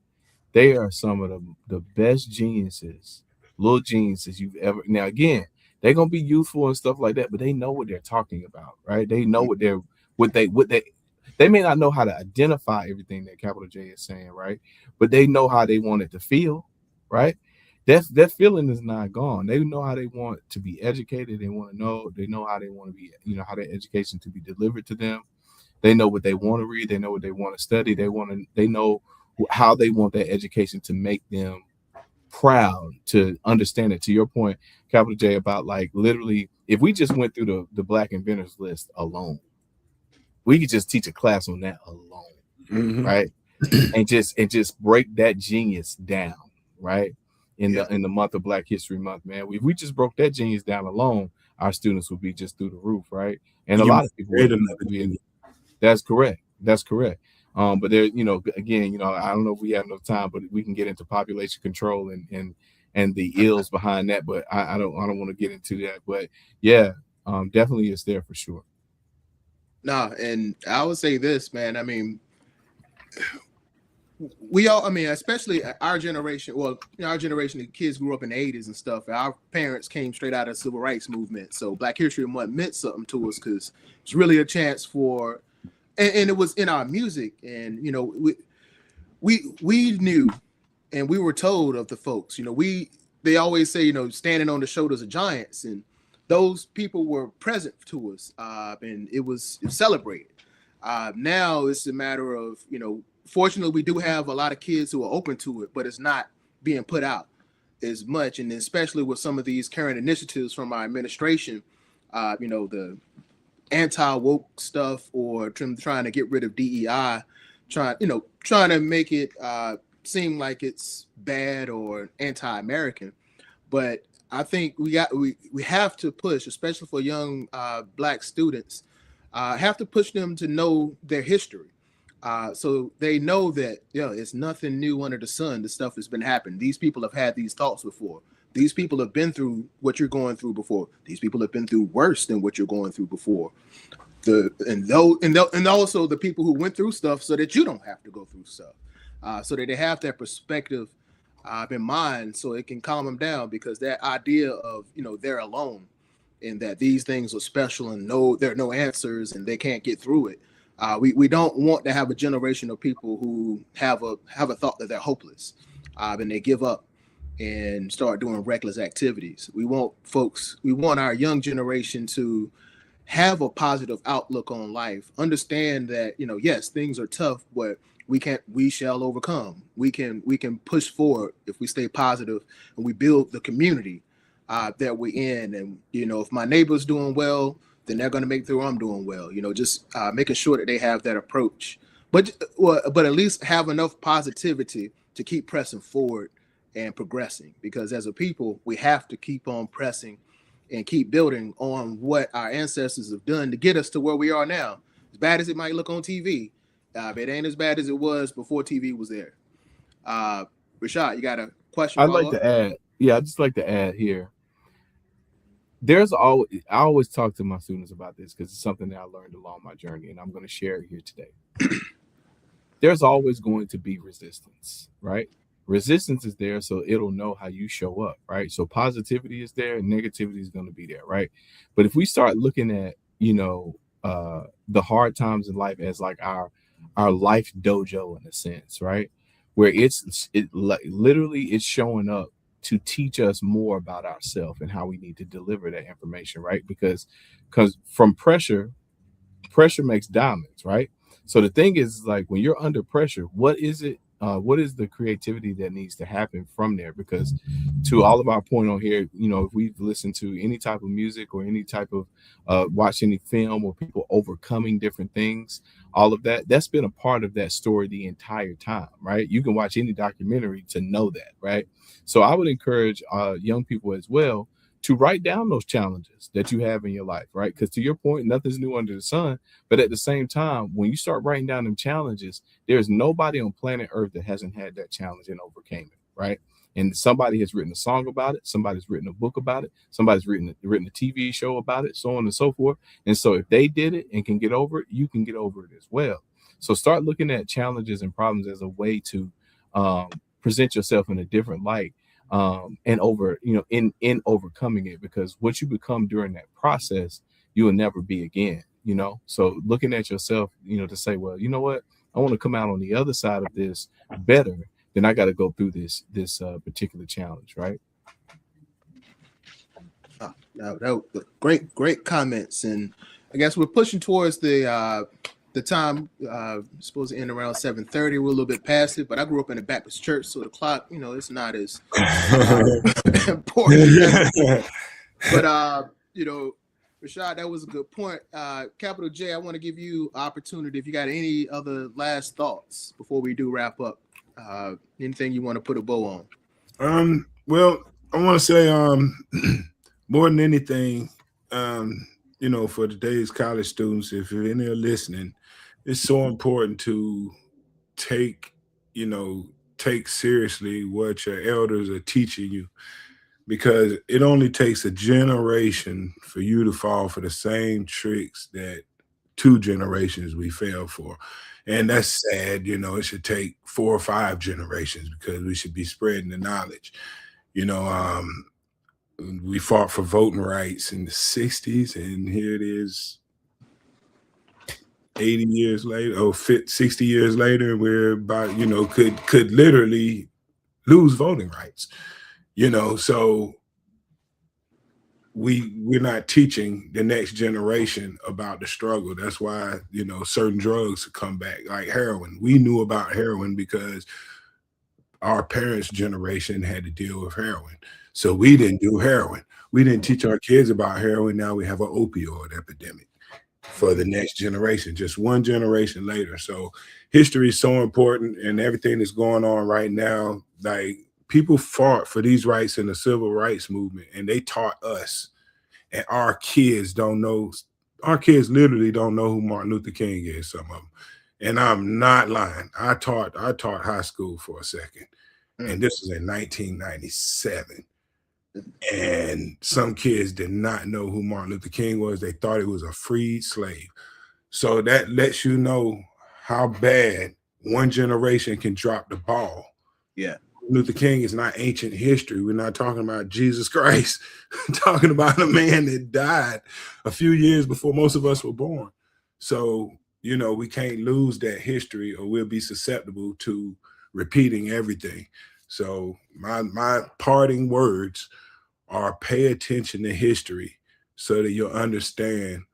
they are some of the best geniuses, little geniuses you've ever. Now, again, they're gonna be youthful and stuff like that, but they know what they're talking about, right? They know what they may not know how to identify everything that capital J is saying, right? But they know how they want it to feel, right? That feeling is not gone. They know how they want to be educated. They know how they want to be, how that education to be delivered to them. They know what they want to read. They know what they want to study. They know how they want that education to make them proud to understand it. To your point, capital J, about, like, literally, if we just went through the Black inventors list alone, we could just teach a class on that alone, right? and just break that genius down, right? In the month of Black History Month, man. If we just broke that genius down alone, our students would be just through the roof, right? And a lot of people That's correct. But there, again, I don't know if we have enough time, but we can get into population control and the ills behind that. But I don't want to get into that. But yeah, definitely it's there for sure. Nah, and I would say this, man. I mean, especially our generation. Well, our generation of kids grew up in the 80s and stuff. Our parents came straight out of the civil rights movement, so Black History Month meant something to us because it's really a chance for. And it was in our music, and we knew, and we were told of the folks. They always say, standing on the shoulders of giants, and those people were present to us, and it was celebrated. Now it's a matter of, fortunately, we do have a lot of kids who are open to it, but it's not being put out as much, and especially with some of these current initiatives from our administration, the anti-woke stuff, or trying to get rid of DEI, trying to make it seem like it's bad or anti-American. But I think we have to push, especially for young Black students, have to push them to know their history, so they know that it's nothing new under the sun. This stuff has been happening. These people have had these thoughts before. These people have been through what you're going through before. These people have been through worse than what you're going through before. And also the people who went through stuff so that you don't have to go through stuff, so that they have that perspective in mind, so it can calm them down, because that idea of they're alone and that these things are special and there are no answers and they can't get through it. We don't want to have a generation of people who have a thought that they're hopeless, and they give up and start doing reckless activities. We want our young generation to have a positive outlook on life, understand that, yes, things are tough, but we shall overcome. We can push forward if we stay positive and we build the community that we're in. And, if my neighbor's doing well, then they're going to make sure I'm doing well, just making sure that they have that approach, but at least have enough positivity to keep pressing forward and progressing, because as a people, we have to keep on pressing and keep building on what our ancestors have done to get us to where we are now. As bad as it might look on TV, it ain't as bad as it was before TV was there. Rashad, you got a question? I'd like to add. Yeah, I'd just like to add here. I always talk to my students about this because it's something that I learned along my journey, and I'm going to share it here today. There's always going to be resistance, right? Resistance is there, so it'll know how you show up, right? So positivity is there, and negativity is going to be there, right? But if we start looking at, the hard times in life as like our life dojo in a sense, right? Where literally it's showing up to teach us more about ourselves and how we need to deliver that information, right? Because from pressure makes diamonds, right? So the thing is, like, when you're under pressure, what is the creativity that needs to happen from there? Because to all of our point on here, if we've listened to any type of music or any type of watch any film or people overcoming different things, all of that's been a part of that story the entire time, right? You can watch any documentary to know that, right? So I would encourage young people as well to write down those challenges that you have in your life, right? Because to your point, nothing's new under the sun. But at the same time, when you start writing down them challenges, there's nobody on planet Earth that hasn't had that challenge and overcame it, right? And somebody has written a song about it. Somebody's written a book about it. Somebody's written a TV show about it, so on and so forth. And so if they did it and can get over it, you can get over it as well. So start looking at challenges and problems as a way to present yourself in a different light, and in overcoming it, because what you become during that process, you will never be again, So looking at yourself, to say, well, you know what, I want to come out on the other side of this better, then I got to go through this particular challenge, right? That great comments, and I guess we're pushing towards the time supposed to end around 7:30. We're a little bit past it, but I grew up in a Baptist church, so the clock, it's not as important. But Rashad, that was a good point. Capital J, I want to give you opportunity if you got any other last thoughts before we do wrap up. Anything you want to put a bow on? Well, I want to say more than anything, for today's college students, if any are listening, it's so important to take seriously what your elders are teaching you, because it only takes a generation for you to fall for the same tricks that 2 generations we fell for. And that's sad, it should take 4 or 5 generations, because we should be spreading the knowledge. We fought for voting rights in the 60s, and here it is 80 years later, 60 years later, and we're about, could literally lose voting rights, so we're not teaching the next generation about the struggle. That's why, certain drugs come back, like heroin. We knew about heroin because our parents' generation had to deal with heroin. So we didn't do heroin. We didn't teach our kids about heroin. Now we have an opioid epidemic for the next generation, just 1 generation later. So history is so important, and everything that's going on right now, like, people fought for these rights in the civil rights movement, and they taught us, and our kids literally don't know who Martin Luther King is, some of them. And I'm not lying. I taught high school for a second, and this was in 1997. And some kids did not know who Martin Luther King was. They thought he was a freed slave. So that lets you know how bad 1 generation can drop the ball. Yeah. Luther King is not ancient history. We're not talking about Jesus Christ. We're talking about a man that died a few years before most of us were born. So, we can't lose that history, or we'll be susceptible to repeating everything. So my parting words are: pay attention to history so that you'll understand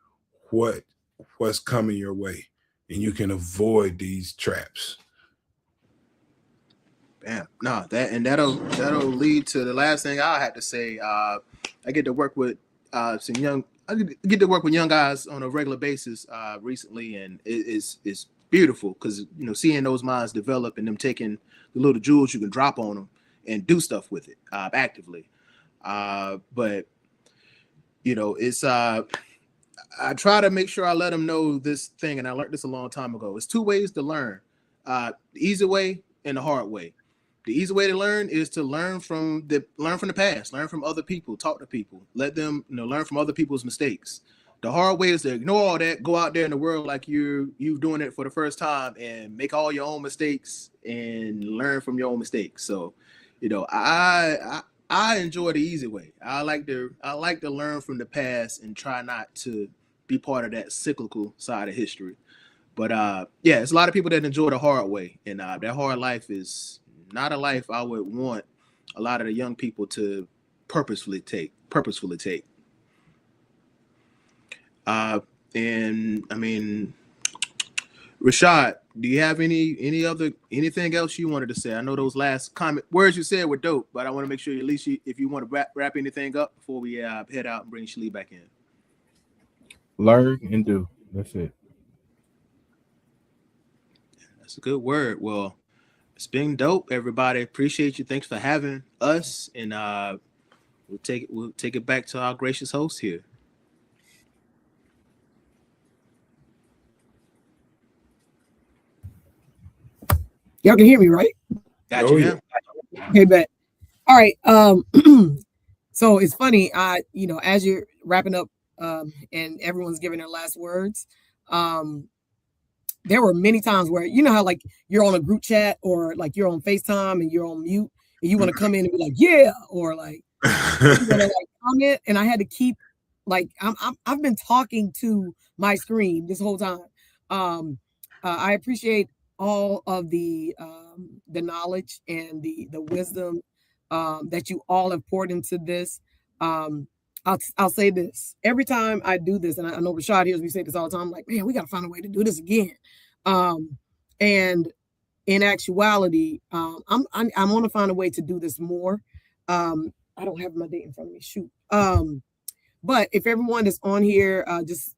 what's coming your way, and you can avoid these traps. Bam. No, that'll lead to the last thing I had to say. I get to work with I get to work with young guys on a regular basis recently, and it's beautiful, because seeing those minds develop and them taking the little jewels you can drop on them and do stuff with it actively. But it's I try to make sure I let them know this thing, and I learned this a long time ago. It's 2 ways to learn: the easy way and the hard way. The easy way to learn is to learn from the past, learn from other people, talk to people, let them learn from other people's mistakes. The hard way is to ignore all that, go out there in the world like you're doing it for the first time, and make all your own mistakes and learn from your own mistakes. So, I enjoy the easy way. I like to learn from the past and try not to be part of that cyclical side of history. But it's a lot of people that enjoy the hard way, and that hard life is not a life I would want a lot of the young people to purposefully take. And I mean, Rashad, do you have anything else you wanted to say? I know those last words you said were dope, but I want to make sure at least if you want to wrap anything up before we head out and bring Shalee back in. Learn and do. That's it. That's a good word. Well, it's been dope, everybody. Appreciate you. Thanks for having us. And we'll take it back to our gracious host here. Y'all can hear me, right? Got you, man. Okay, bet. All right. So it's funny, as you're wrapping up, and everyone's giving their last words, there were many times where, you know how like you're on a group chat or like you're on FaceTime and you're on mute and you want to come in and be like, yeah, or like, you want to like comment, and I had to keep like I've been talking to my screen this whole time. I appreciate all of the knowledge and the wisdom that you all have poured into this. I'll say this every time I do this, and I know Rashad hears me say this all the time. I'm like, man, we got to find a way to do this again. And in actuality, I want to find a way to do this more. I don't have my date in front of me. Shoot. But if everyone is on here, just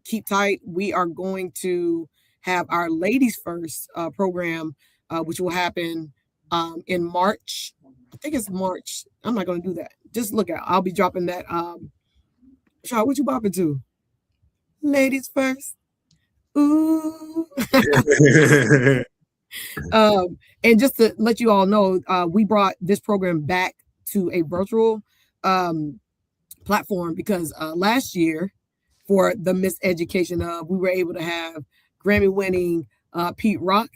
keep tight. We are going to have our Ladies First program, which will happen in March. I think it's March. I'm not going to do that. Just look out. I'll be dropping that. Shaw, what you bopping to? Ladies First. Ooh. And just to let you all know, we brought this program back to a virtual platform because last year for the Miseducation, we were able to have Grammy-winning Pete Rock,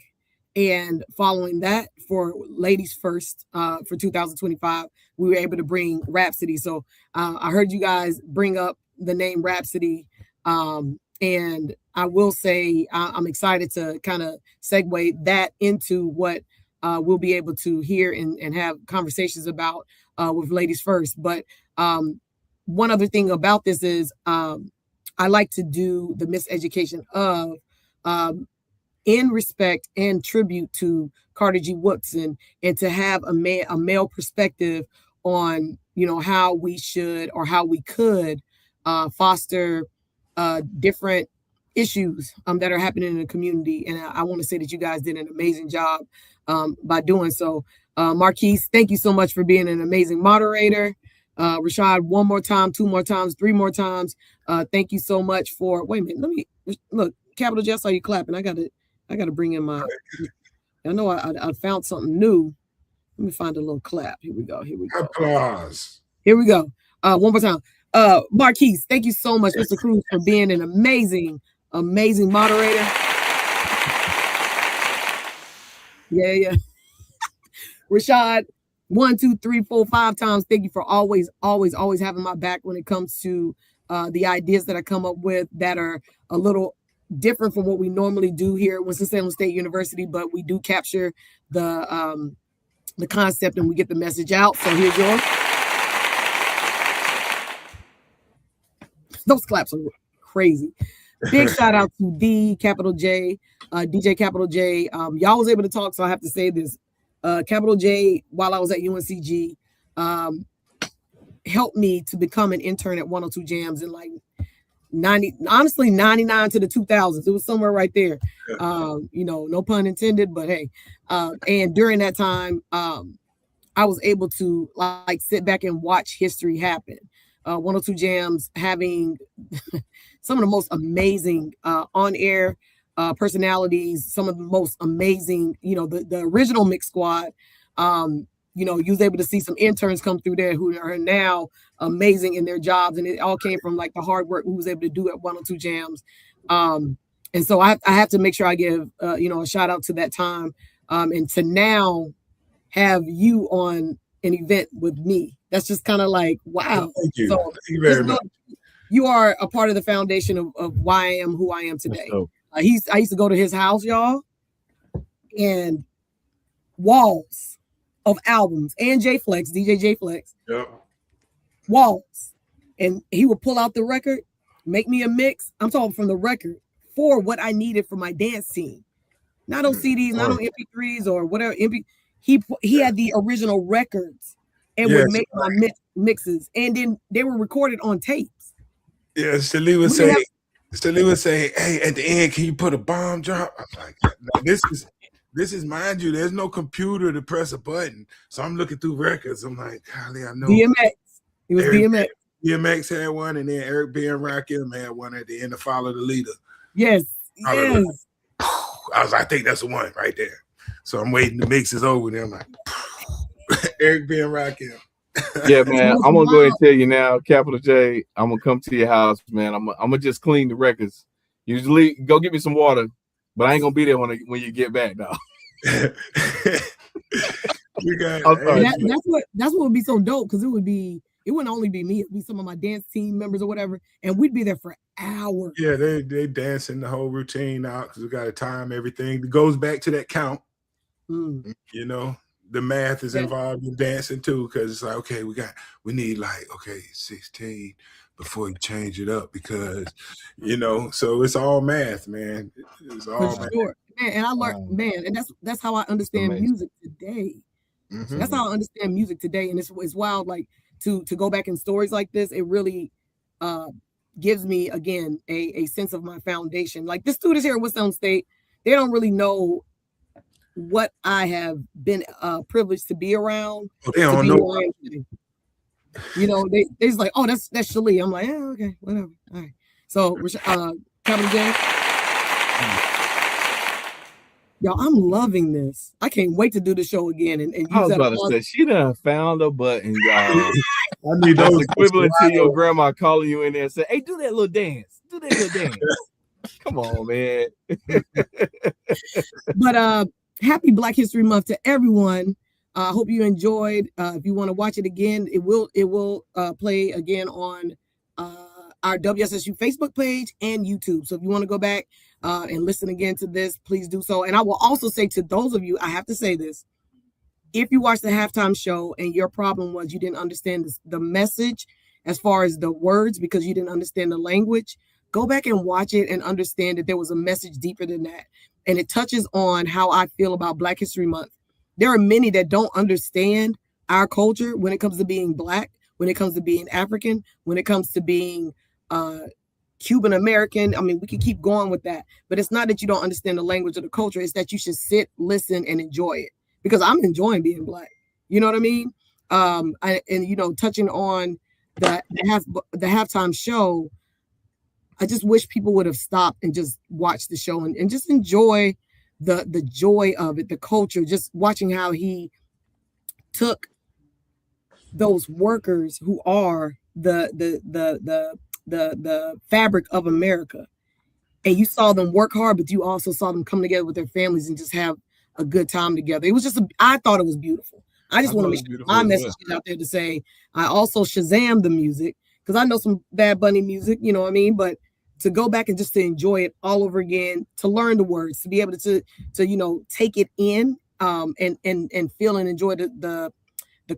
and following that for Ladies First for 2025, we were able to bring Rhapsody. So I heard you guys bring up the name Rhapsody, and I will say I'm excited to kind of segue that into what we'll be able to hear and have conversations about with Ladies First. But one other thing about this is I like to do the Miseducation of in respect and tribute to Carter G. Woodson, and to have a male perspective on, how we should or how we could foster different issues that are happening in the community. And I want to say that you guys did an amazing job by doing so. Marquis, thank you so much for being an amazing moderator. Rashad, one more time, two more times, three more times. Thank you so much for, wait a minute, let me look, Capital J, I saw you clapping. I got to bring in my, I know I found something new. Let me find a little clap. Here we go. Applause. Here we go. One more time. Marquis, thank you so much, Mr. Crews, for being an amazing moderator. Yeah. Rashad, 1, 2, 3, 4, 5 times. Thank you for always having my back when it comes to the ideas that I come up with that are a little different from what we normally do here at Winston-Salem State University, but we do capture the concept and we get the message out. So here's yours. Those claps are crazy. Big shout out to D Capital J, DJ Capital J. Y'all was able to talk, so I have to say this. Capital J, while I was at UNCG, helped me to become an intern at 102 Jams in like 99 to the 2000s. It was somewhere right there. No pun intended, but hey. And during that time, I was able to like sit back and watch history happen. 102 Jams having some of the most amazing on-air personalities, some of the most amazing, the original mix squad. You was able to see some interns come through there who are now amazing in their jobs, and it all came from like the hard work we was able to do at 102 Jams. And so I have to make sure I give a shout out to that time, and to now have you on an event with me. That's just kind of like, wow. Thank you. So thank you very much. You are a part of the foundation of why I am who I am today. I used to go to his house, y'all, and walls of albums and DJ J Flex, Yep. walls, and he would pull out the record, make me a mix. I'm talking from the record for what I needed for my dance team, not on CDs, not on MP3s or whatever. He had the original records and would make my mixes, and then they were recorded on tapes. Yeah, Shalee would say, hey, at the end, can you put a bomb drop? I'm like, no, this is, mind you, there's no computer to press a button. So I'm looking through records. I'm like, golly, I know. DMX. It was Eric DMX. DMX had one, and then Eric B. and Rakim had one at the end of Follow the Leader. Yes. Follow Yes. I was like, I think that's the one right there. So I'm waiting. The mix is over. Then I'm like, Eric B. and Rakim. Yeah, man. I'm gonna go ahead and tell you now, Capital J. I'm gonna come to your house, man. I'm gonna just clean the records. Usually, go get me some water, but I ain't gonna be there when you get back now. You got. I'm sorry. That's what would be so dope, because it wouldn't only be me, it'd be some of my dance team members or whatever, and we'd be there for hours. Yeah, they dancing the whole routine out because we got to time everything. It goes back to that count. Mm. You know, the math is involved in dancing too, because it's like, okay, we need like 16 before you change it up, because so it's all math, man. It's all math. Sure. Man, and I learned, and that's how I understand music today. Mm-hmm. That's how I understand music today, and it's wild. Like to go back in stories like this, it really gives me again a sense of my foundation. Like the students here at Woodson State, they don't really know what I have been privileged to be around. Oh, they don't know. They just like, oh, that's Shalee. I'm like, yeah, okay, whatever. All right. So Capital J. Yo, I'm loving this. I can't wait to do the show again. And I was about to say, she done found a button, y'all. I need That's those equivalent to your grandma calling you in there and say, hey, do that little dance. Do that little dance. Come on, man. But happy Black History Month to everyone. I hope you enjoyed. If you want to watch it again, it will play again on our WSSU Facebook page and YouTube. So if you want to go back and listen again to this, please do so. And I will also say to those of you, I have to say this: if you watched the halftime show and your problem was you didn't understand the message as far as the words because you didn't understand the language, go back and watch it and understand that there was a message deeper than that. And it touches on how I feel about Black History Month. There are many that don't understand our culture when it comes to being Black, when it comes to being African, when it comes to being Cuban American. I mean, we can keep going with that, but it's not that you don't understand the language or the culture. It's that you should sit, listen, and enjoy it, because I'm enjoying being Black. You know what I mean? Touching on the halftime show, I just wish people would have stopped and just watched the show and just enjoy the joy of it, the culture, just watching how he took those workers who are the fabric of America, and you saw them work hard, but you also saw them come together with their families and just have a good time together. It was just I thought it was beautiful. I just want to make sure my message is out there to say I also Shazam the music, because I know some Bad Bunny music, you know what I mean? But to go back and just to enjoy it all over again, to learn the words, to be able to take it in and feel and enjoy the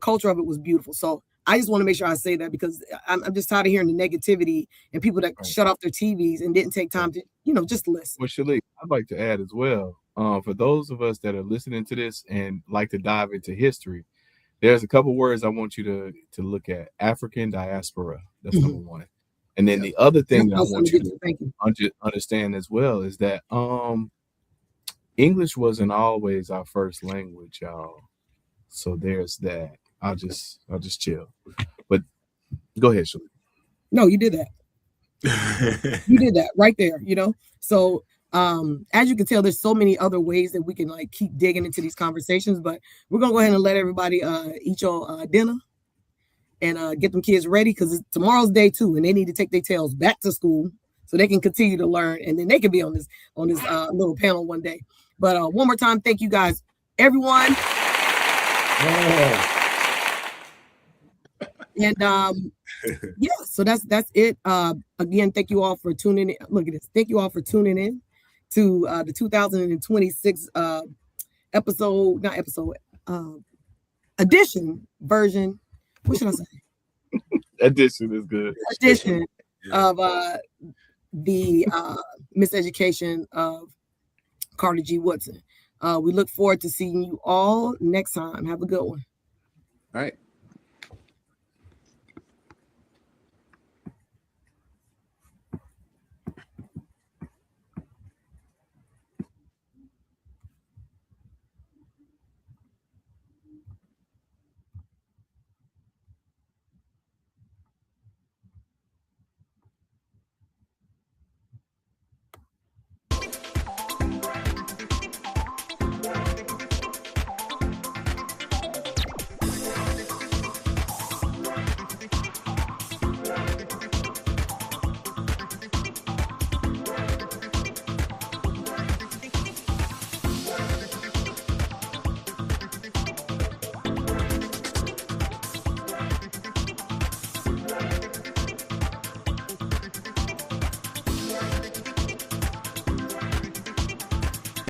culture of it was beautiful. So I just want to make sure I say that, because I'm just tired of hearing the negativity and people that shut off their TVs and didn't take time to, just listen. Well, Shalee, I'd like to add as well, for those of us that are listening to this and like to dive into history, there's a couple words I want you to look at. African diaspora. That's number one. And then the other thing that I want you to understand as well is that English wasn't always our first language, y'all. So there's that. I'll just chill. But go ahead, Shalee. No, you did that. You did that right there, So as you can tell, there's so many other ways that we can keep digging into these conversations, but we're gonna go ahead and let everybody eat your dinner and get them kids ready, because tomorrow's day 2 and they need to take their tails back to school so they can continue to learn, and then they can be on this little panel one day. But one more time, thank you guys, everyone. And so that's it. Again, thank you all for tuning in. Look at this. Thank you all for tuning in to the 2026 edition version. What should I say? Edition is good. Edition of the Miseducation of Carter G. Woodson. We look forward to seeing you all next time. Have a good one. All right.